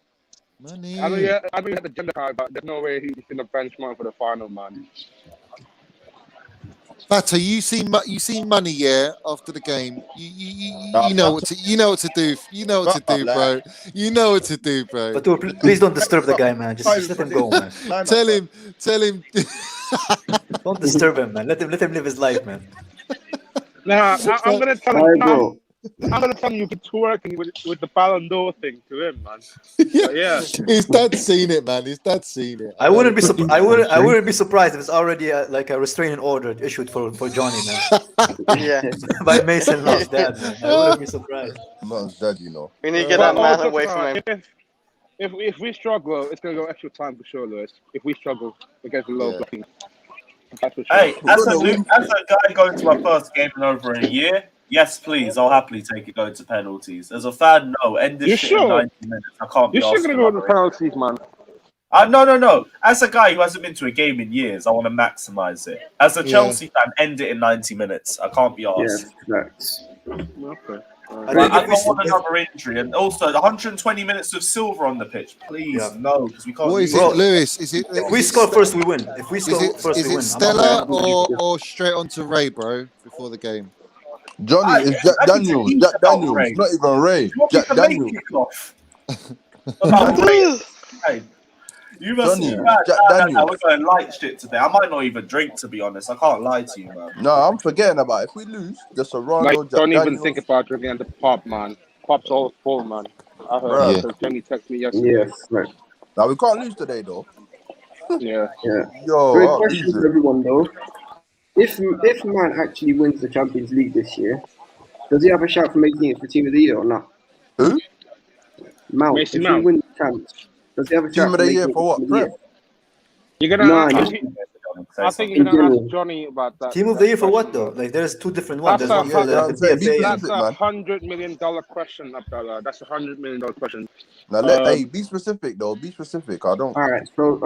Money. I know you had the gender card, but there's no way he's in the benchmark for the final, man. Bata, you seen money, yeah, after the game. You know what to do. You know what to do, bro. You know what to do, bro. But please don't disturb the guy, man. Just let him go, man. Tell him. Don't disturb him, man. Let him live his life, man. Nah, I'm gonna tell him. I'm gonna tell you to twerking with the Ballon d'Or thing to him, man. Yeah. His dad's seen it, man. His dad's seen it. I wouldn't be surprised if it's already like a restraining order issued for Johnny, man. Yeah. By Mason Love's dad, man. I wouldn't be surprised. Not his dad, you know. We need to get that man away from him. If we struggle, it's gonna go extra time for sure, Lewis. If we struggle against the low blocking. Hey, as a guy going to my first game in over a year, yes, please, I'll happily take it going to penalties. As a fan, no, end this shit in 90 minutes. I can't be You're sure gonna go to penalties, man? No. As a guy who hasn't been to a game in years, I want to maximize it. As a Chelsea fan, end it in 90 minutes. I can't be arsed. Okay. I don't want another injury, and also the 120 minutes of Silver on the pitch. Please, no, because we can't. What is it, Lewis? If we score first, we win. If we score first, we win. Is it Stella or straight onto Ray, bro, before the game? Johnny, it's Jack Daniels. Jack Daniels, not even Ray. Jack Daniels. Hey, you must be mad. We're going light shit today. I might not even drink, to be honest. I can't lie to you, man. No, I'm forgetting about it. If we lose, just a run. Like, don't even think about drinking at the pub, man. Pub's all full, man. I heard because Johnny texted me yesterday. Yes, right. Now we can't lose today, though. Yeah. Yo, great question for everyone, though. If Man actually wins the Champions League this year, does he have a shout for making it for Team of the Year or not? Who? Mount. If he wins the Champions, does he have a shout Team of the Year for what? Prem? You're gonna. I think you're gonna ask Johnny about that. Team of the Year for what though? Like there's two different ones. That's There's one for the PFA. That's $100 million question, Abdallah. That's $100 million question. Now be specific though. Be specific. I don't. All right. So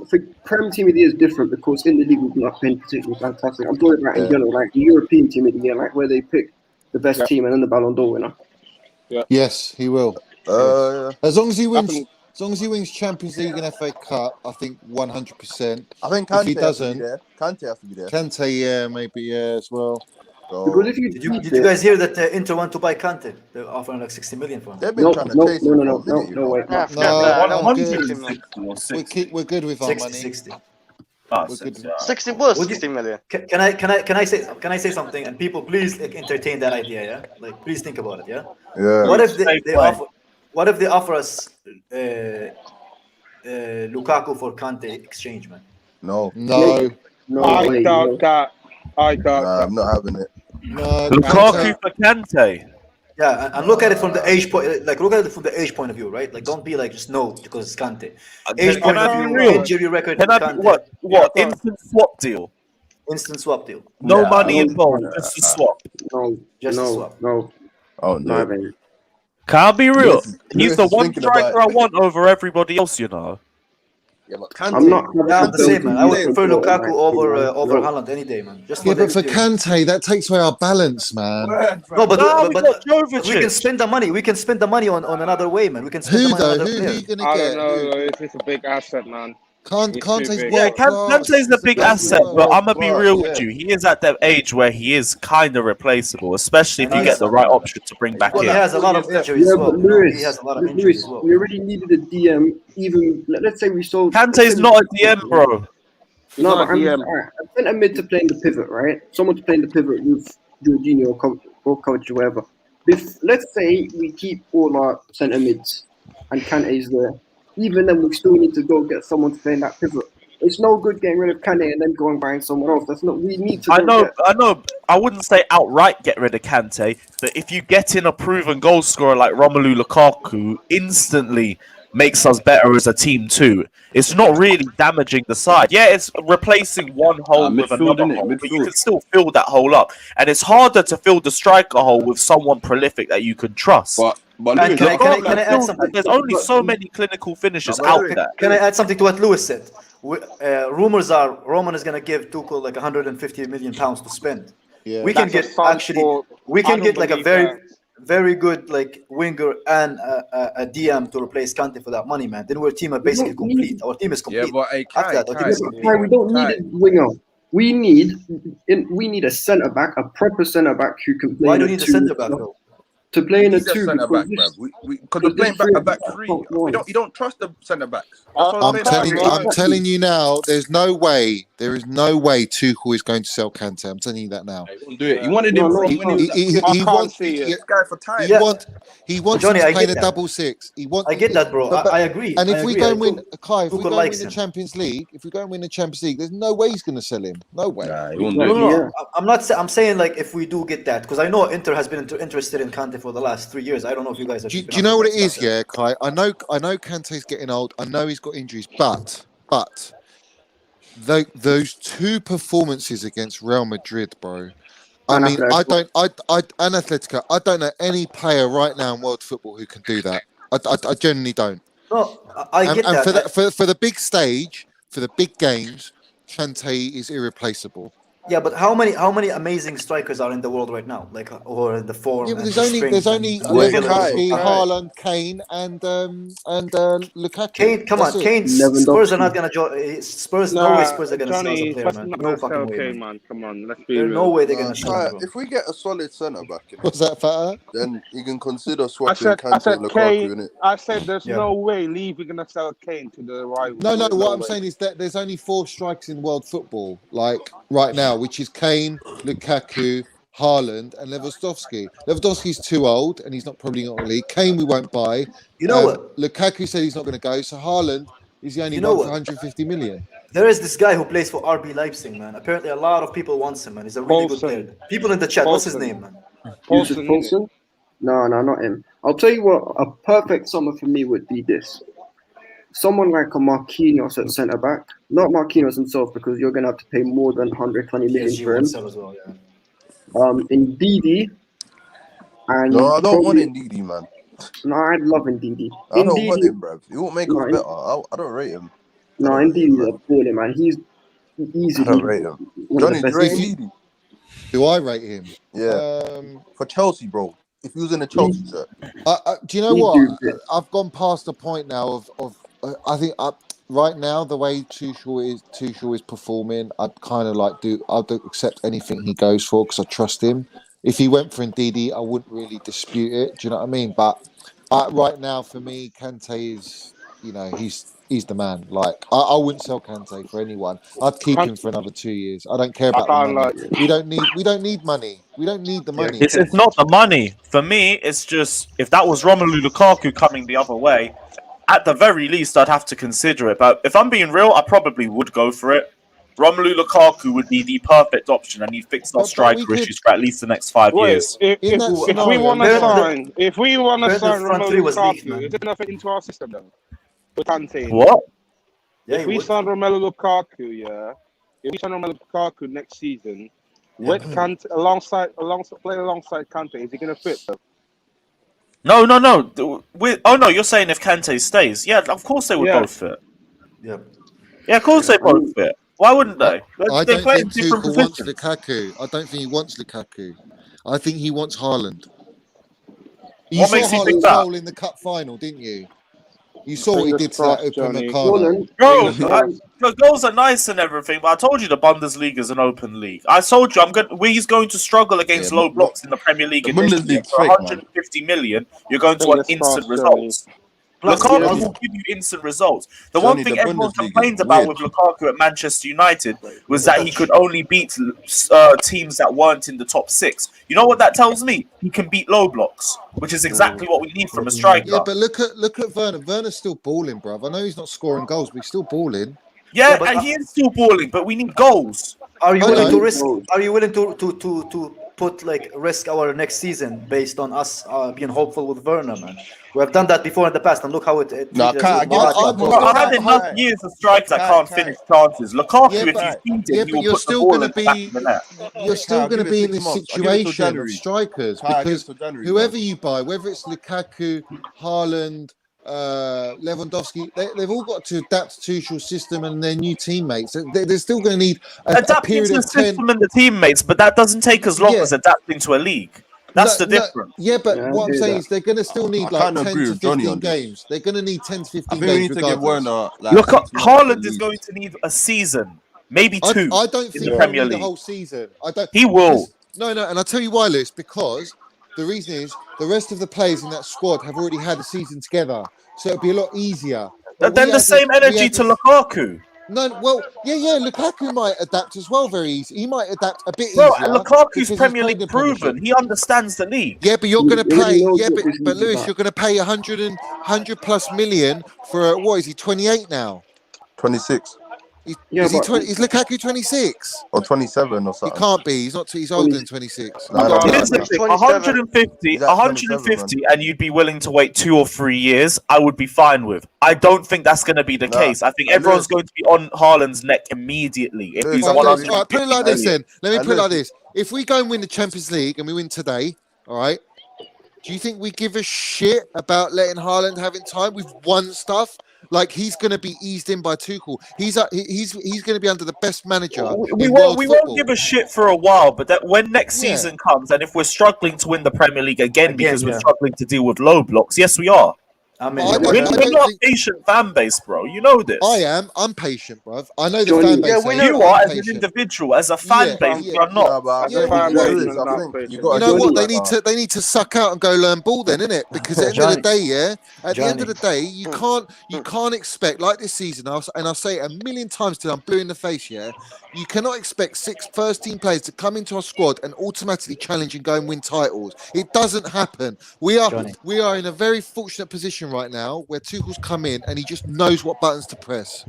for Prem Team of the Year is different because in the league we've not been particularly fantastic. I'm talking about in general, like the European Team of the Year, like where they pick the best team and then the Ballon d'Or winner. Yeah. Yes, he will. As long as he wins. As long as he wins Champions League and FA Cup, I think 100%. I think if he doesn't, Kante has to be there. Kante, maybe as well. So, because if you did you guys hear that Inter want to buy Kante? They're offering like 60 million for him. They've been trying to chase him. No, wait. We're good with our money. 60. 60 was 60 million. Can I say something? And people, please entertain that idea. Yeah, like please think about it. Yeah. Yeah. What if they offer? What if they offer us Lukaku for Kante exchange, man? No. I doubt that. I'm not having it. No, Lukaku for Kante. Yeah, and look at it from the age point. Like look at it from the age point of view, right? Like don't be like just no because it's Kante. Age point of view, injury record. Kante. What? Instant swap deal. Instant swap deal. No money involved. Just a swap. A swap. No. Oh no. Can I be real? He's the one striker I want over everybody else, you know. Yeah, but Kante, I'm the same, man. I would prefer Lukaku over Haaland any day, man. Just but for Kante, that takes away our balance, man. No, but we can spend the money. We can spend the money on another way, man. We can spend the money on another player. Who are you gonna I get? don't know. It's a big asset, man. Kante's a big asset, but I'm gonna be real with you. He is at that age where he is kind of replaceable, especially if you get the right option to bring back in. He has a lot of injuries as well. He has a lot of injuries as well. We already needed a DM. Even let's say we sold. Kante's not a DM, bro. No, but I sent a mid to playing the pivot, right? Someone to play the pivot with Jorginho or coach or whatever. Let's say we keep all our centre mids and Kante's there. Even then, we still need to go get someone to play in that pivot. It's no good getting rid of Kante and then go and buying someone else. That's not. We need to. I know. I wouldn't say outright get rid of Kante, but if you get in a proven goal scorer like Romelu Lukaku, instantly makes us better as a team too. It's not really damaging the side. Yeah, it's replacing one hole with another hole, but you can still fill that hole up. And it's harder to fill the striker hole with someone prolific that you can trust. But can I add something? There's only so many clinical finishers out there. Can I add something to what Lewis said? Rumors are Roman is going to give Tuchel like 150 million pounds to spend. Yeah. We can get like a very good like winger and a DM to replace Kante for that money, man. Then we're team are basically complete. Our team is complete. Yeah, but hey, After that, our team is Kai, we don't need a winger. We need a centre back, a proper centre back who can play. Why do you need a centre back though? To play in a He's a two centre back, because bruv. Because we're playing back a back three. You don't trust the centre backs. I'm telling you now. There is no way Tuchel is going to sell Kante. I'm telling you that now. He won't do it. He wanted him from when he wants this guy for time. He wants Johnny, him to play in a double six. I get that, bro. I agree. And if we go and win, Kai, if we go and win him. the Champions League, there's no way he's going to sell him. No way. Nah, he won't do it. No. I'm saying like if we do get that, because I know Inter has been interested in Kante for the last 3 years. I don't know if you guys are. Do you know what it is, yeah, Kai? I know Kante's getting old. I know he's got injuries, but those two performances against Real Madrid, bro. I mean, and Atletico. I don't know any player right now in world football who can do that. I genuinely don't. No, I get that. For the big stage, for the big games, Kante is irreplaceable. Yeah, but how many amazing strikers are in the world right now? Like, or in the form? Yeah, but there's only Lewandowski, Haaland, Kane, and Lukaku. Kane, come on, Kane. Spurs are not gonna join. Spurs, no way Spurs are gonna sell the player, man. No fucking way, man. Come on, let's be real. There's no way they're gonna sell him. If we get a solid centre back, what's that, Fata? Then you can consider swapping Kante and Lukaku in it. I said there's no way Leeds are gonna sell Kane to the rival. No. What I'm saying is that there's only 4 strikers in world football, like right now, which is Kane, Lukaku, Haaland, and Lewandowski. Lewandowski's too old, and he's probably not going to league. Kane we won't buy. You know what? Lukaku said he's not going to go, so Haaland is the only one for 150 million. There is this guy who plays for RB Leipzig, man. Apparently, a lot of people want him, man. He's a really good player. People in the chat, what's his name, man? Paulson? No, not him. I'll tell you what. A perfect summer for me would be this. Someone like a Marquinhos at centre back, not Marquinhos himself, because you're gonna have to pay more than 120 million for him. As well, yeah. In Ndidi, and no, I don't want Ndidi, man. No, I'd love Ndidi. I don't want him, bruv. He won't make us better. I don't rate him. No, Ndidi is a baller, man. He's easy. I don't rate him. Johnny, do you rate Ndidi? Do I rate him? Yeah. For Chelsea, bro. If he was in a Chelsea shirt. Do you know what? I've gone past the point now of I think right now the way Tuchel is performing, I'd kind of I'd accept anything he goes for because I trust him. If he went for Ndidi, I wouldn't really dispute it. Do you know what I mean? But right now, for me, Kante is, he's the man. Like I wouldn't sell Kante for anyone. I'd keep him for another 2 years. I don't care about the money. We don't need money. We don't need the money. It's not the money. For me, it's just if that was Romelu Lukaku coming the other way, at the very least, I'd have to consider it. But if I'm being real, I probably would go for it. Romelu Lukaku would be the perfect option, and he'd fix our striker issues for at least the next 5 years. If we want to sign Romelu Lukaku, is it enough into our system then? With Kante. What? If we sign Romelu Lukaku, if we sign Romelu Lukaku next season, with Kante alongside Kante, is he gonna fit though? No. You're saying if Kante stays? Yeah, of course they would both fit. Yeah, of course they both fit. Why wouldn't they? I don't think Tuchel wants Lukaku. I don't think he wants Lukaku. I think he wants Haaland. You saw Haaland's goal in the cup final, didn't you? You saw what he did to that Upamecano. Bro, the goals are nice and everything, but I told you the Bundesliga is an open league. I told you he's going to struggle against low blocks in the Premier League. The Bundesliga for 150 million, you're going to want instant results. Lukaku will give you instant results. The one thing everyone complained about with Lukaku at Manchester United was that he could only beat teams that weren't in the top 6. You know what that tells me? He can beat low blocks, which is exactly what we need from a striker. Yeah, but look at Werner. Werner's still balling, bruv. I know he's not scoring goals, but he's still balling. Yeah, and he is still balling, but we need goals. Are you willing to risk? Are you willing to put risk our next season based on us being hopeful with Werner, man? We have done that before in the past, and look how it. I've had enough years of strikers that can't finish chances. Lukaku, if you feed it, he will put the ball in the back of the net. You're still going to be in this situation of strikers because whoever you buy, whether it's Lukaku, Haaland, Lewandowski, they've all got to adapt to Tuchel's system and their new teammates. They're still going to need a period of 10. System and the teammates, but that doesn't take as long as adapting to a league. That's the difference. Yeah, but what I'm saying is they're going to still need like 10 to 15 games. They're going to need 10 to 15 games. We need to give Werner. Look, Haaland is going to need a season, maybe 2. I don't think the Premier he'll need League. the whole season. I don't. He will. No, and I'll tell you why, Lewis. Because the reason is the rest of the players in that squad have already had a season together, so it'll be a lot easier. But then the same energy to Lukaku. No, well, yeah. Lukaku might adapt as well very easy. He might adapt a bit Bro, easier. and Lukaku's Premier League proven. He understands the league. Yeah, but you're going to pay. Yeah, but Lewis, you're going to pay 100 plus million for what is he? 28 now. 26. Is Lukaku 26 or 27 or something? He can't be. He's not. He's older than 26. No, 150, and you'd be willing to wait 2 or 3 years. I would be fine with. I don't think that's going to be the case. I think everyone's going to be on Haaland's neck immediately. If he's all right, put it like this then. Let me put it like this. If we go and win the Champions League and we win today, all right, do you think we give a shit about letting Haaland having time? We've won stuff. Like he's going to be eased in by Tuchel. He's going to be under the best manager. We won't give a shit for a while, but that when next season comes, and if we're struggling to win the Premier League again because we're struggling to deal with low blocks, yes, we are. I mean, we're not a patient fan base, bro. You know this. I am. I'm patient, bruv. I know the fan base. Yeah, we know you are as an individual, as a fan base. You're not. You know what? They need to suck out and go learn ball, then, innit? Because at the end of the day, the end of the day, you can't expect like this season. And I'll say it a million times till I'm blue in the face. Yeah, you cannot expect 6 first-team players to come into our squad and automatically challenge and go and win titles. It doesn't happen. We are in a very fortunate position right now where Tuchel's come in and he just knows what buttons to press.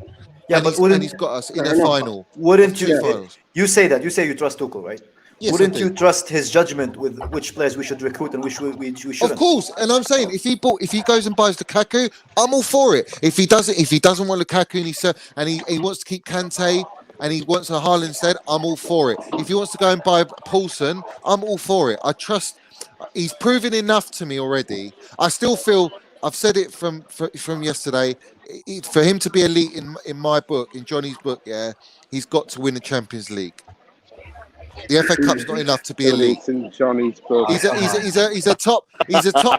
Yeah, and he's got us in a final. Wouldn't you? You say that. You say you trust Tuchel, right? Yes, wouldn't you trust his judgment with which players we should recruit and which we shouldn't? Of course, and I'm saying if he goes and buys Lukaku, I'm all for it. If he doesn't want Lukaku and he wants to keep Kante and he wants a Haaland instead, I'm all for it. If he wants to go and buy Paulson, I'm all for it. I trust. He's proven enough to me already. I still feel. I've said it from yesterday. For him to be elite in my book, in Johnny's book, he's got to win the Champions League. The FA Cup's not enough to be elite. Johnny's book. He's a top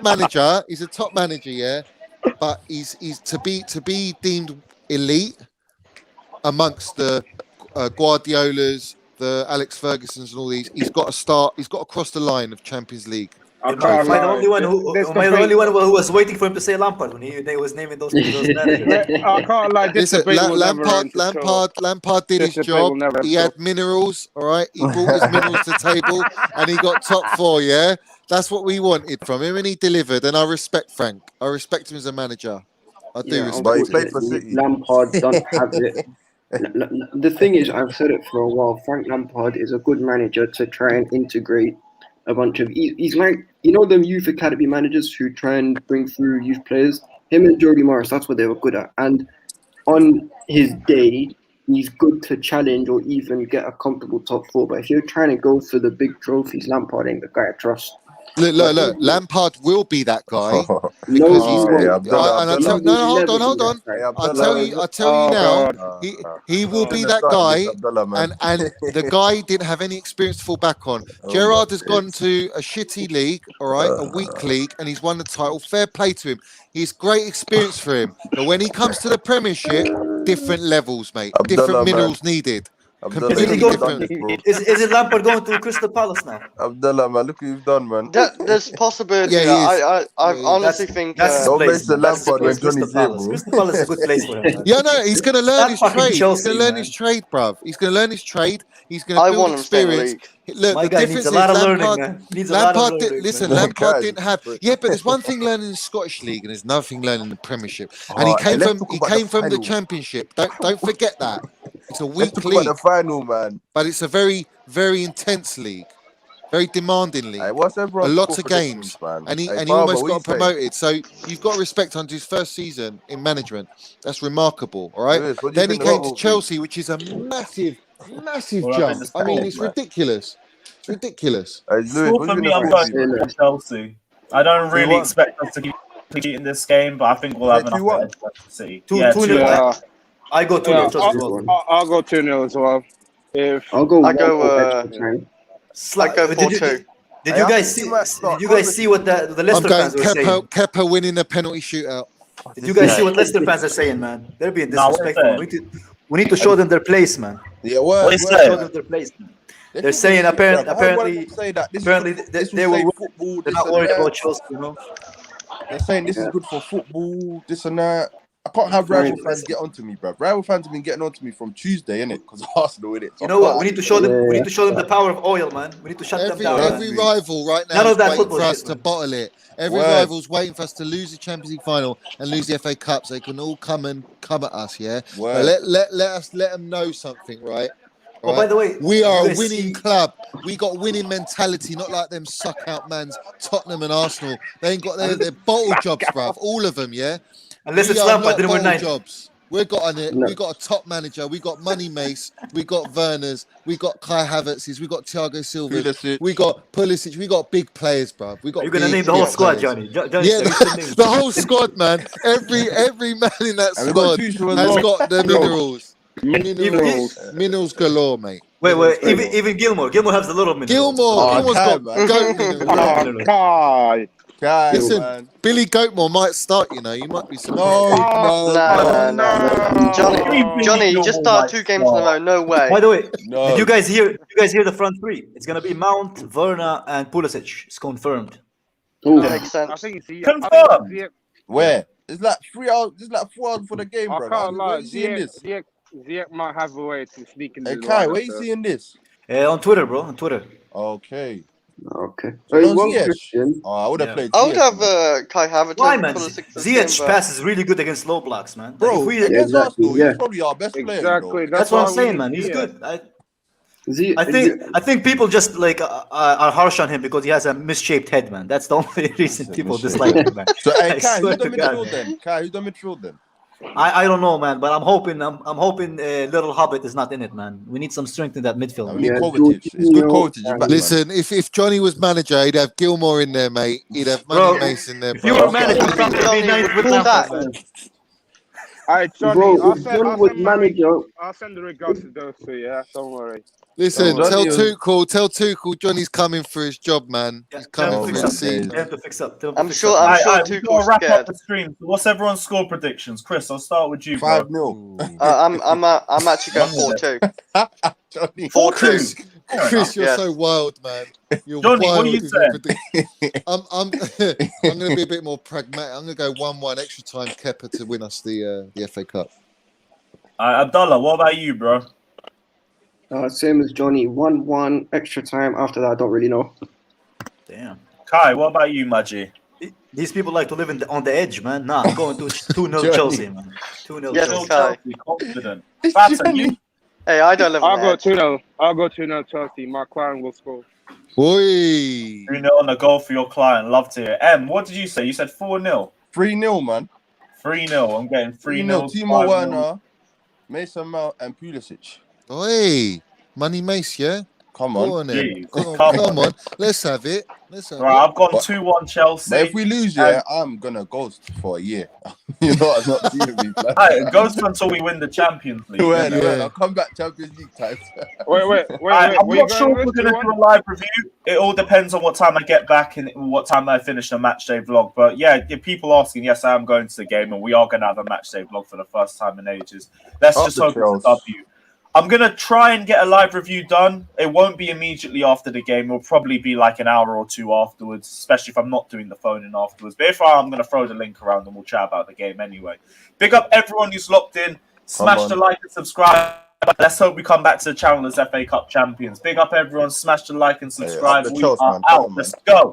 manager. He's a top manager, but he's to be deemed elite amongst the Guardiolas, the Alex Fergusons, and all these. He's got to start. He's got to cross the line of Champions League. Am I the only one who was waiting for him to say Lampard when he was naming those managers? I can't lie. Listen, Lampard did his job. He had minerals, all right. He brought his minerals to the table, and he got top 4. Yeah, that's what we wanted from him, and he delivered. And I respect Frank. I respect him as a manager. I do respect. But he played for City. Lampard doesn't have it. The thing is, I've said it for a while. Frank Lampard is a good manager to try and integrate a bunch of. He's like, you know, them youth academy managers who try and bring through youth players. Him and Jody Morris, that's what they were good at. And on his day, he's good to challenge or even get a comfortable top 4. But if you're trying to go for the big trophies, Lampard ain't the guy I trust. Look. Lampard will be that guy. Hold on. I tell you now, he will be that guy. And the guy didn't have any experience to fall back on. Gerrard has gone to a shitty league, all right, a weak league, and he's won the title. Fair play to him. He's great experience for him. But when he comes to the Premiership, different levels, mate. Different minerals needed. Is it Lampard going to Crystal Palace now? Abdullah, man, look what you've done, man. There's possibility. I honestly think. Don't place the Lampard when Johnny's there, bro. Crystal Palace is a good place for him. Man. Yeah, no, he's going to learn his trade. He's going to learn his trade, bruv. He's going to learn his trade. He's going to build experience. Look, the difference is Lampard. Lampard didn't have. Yeah, but there's one thing learning in the Scottish League, and there's another thing learning in the Premiership. And he came from the Championship. Don't forget that. It's a weak league. The final, man. But it's a very, very intense league. Very demanding league. A lot of games. And he almost got promoted. So you've got to respect on his first season in management. That's remarkable, all right? Then he came to Chelsea, which is a massive jump. I mean, it's ridiculous. It's ridiculous. For me, I'm going to Chelsea. I don't really expect us to keep in this game, but I think we'll have enough edge for City. 2-0. I go 2-0. I'll go 2-0 as well. I'll go. I go 4-2. Did you guys see? Did you guys see what the Leicester fans were saying? Kepa winning the penalty shootout. Did you guys see what Leicester fans are saying, man? They're being disrespectful. We need to show them their place, man. Yeah, we need to show them their place, man. They're saying apparently say that this they were football. They're not worried about Chelsea, you know. They're saying this is good for football, this and that. I can't have rival fans get onto me, bro. Rival fans have been getting onto me from Tuesday, innit? Because Arsenal, innit? You know what? We need to show them. We need to show them the power of oil, man. We need to shut them down. Every rival right now is waiting for us to bottle it. Every rival's waiting for us to lose the Champions League final and lose the FA Cup, so they can all come at us. Yeah. But let them know something, right? Oh, by the way, we are a winning club. We got winning mentality, not like them suck out mans, Tottenham and Arsenal. They ain't got their bottle jobs, bruv. All of them, yeah. Unless it's Lampard, then we're nine jobs. We got on it. No. We got a top manager. We got Money Mace. We got Werners. We got Kai Havertz's. We got Thiago Silva. We got Pulisic. We got big players, bro. We got. You're gonna name the whole squad, Johnny. Yeah, the whole squad, man. Every man in that squad has got the minerals. Minerals galore, mate. Wait, even Gilmore has the little minerals. Gilmore's got goat minerals. Listen, man. Billy Goatmore might start, you know. You might be surprised. No. Johnny, you just started 2 games in a row. No way. By the way, did you guys hear the front three? It's gonna be Mount, Werner, and Pulisic. It's confirmed. That makes sense. I think it's confirmed. Where? It's like 3 hours. It's like 4 hours for the game, bro. I can't lie. Ziyech might have a way to sneak in. Hey, Kai, where you seeing this? On Twitter, bro. On Twitter. Okay. So one question. I would have played. I would have Kai Havertz. Why, man? Ziyech pass is really good against low blocks, man. Bro, against Arsenal, he's probably our best player. Exactly. That's what I'm saying, man. He's good. I think people just like are harsh on him because he has a misshaped head, man. That's the only reason people dislike him, man. So, hey, Kai, who's the midfield then? Kai, who's the midfield then? I don't know, man, but I'm hoping Little Hobbit is not in it, man. We need some strength in that midfield. We need Kovacic. It's good Kovacic. Listen, if Johnny was manager, he'd have Gilmore in there, mate. He'd have Money Mace in there. If you were manager, you'd probably be nice with that, man. Alright, Johnny, Bro, if Johnny was manager, I'll send the regards to those 2, yeah? Don't worry. Listen, tell Tuchel Johnny's coming for his job, man. He's coming for his seat. They have to fix up. I'm sure Tuchel's wrap scared. up the stream. What's everyone's score predictions? Chris, I'll start with you. 5-0. I'm actually going 4-2. 4-2. Chris, you're so wild, man. You're Johnny, wild. what do you say? I'm going to be a bit more pragmatic. I'm going to go 1-1 extra time Kepa to win us the FA Cup. Abdullah, what about you, bro? Same as Johnny. 1-1 extra time. After that, I don't really know. Damn. Kai, what about you, Maji? These people like to live on the edge, man. Nah, I'm going to 2-0 Chelsea, man. 2-0 Yes, Chelsea. Confident. That's you. Hey, I don't live on I'll go 2-0. I'll go 2-0 Chelsea. My client will score. Oi! 3-0 on the goal for your client. Love to hear. What did you say? You said 4-0. 3-0, man. 3-0. I'm getting 3-0. Timo Werner, Mason Mount, and Pulisic. Oi! Money Mace, yeah? Come on. Come on. Let's have it. Right, I've gone 2-1 Chelsea. But if we lose, I'm going to ghost for a year. You know, I'm not seeing me. Ghost until we win the Champions League. I'll come back Champions League time. Wait. I'm not sure if we're going to do a live review. It all depends on what time I get back and what time I finish the match day vlog. But yeah, people asking, yes, I am going to the game and we are going to have a match day vlog for the first time in ages. Let's just hope it's a W. I'm going to try and get a live review done. It won't be immediately after the game. It'll probably be like an hour or 2 afterwards, especially if I'm not doing the phone in afterwards. But if I'm going to throw the link around and we'll chat about the game anyway. Big up everyone who's locked in. Smash the like and subscribe. Let's hope we come back to the channel as FA Cup champions. Big up everyone. Smash the like and subscribe. We are out. Let's go.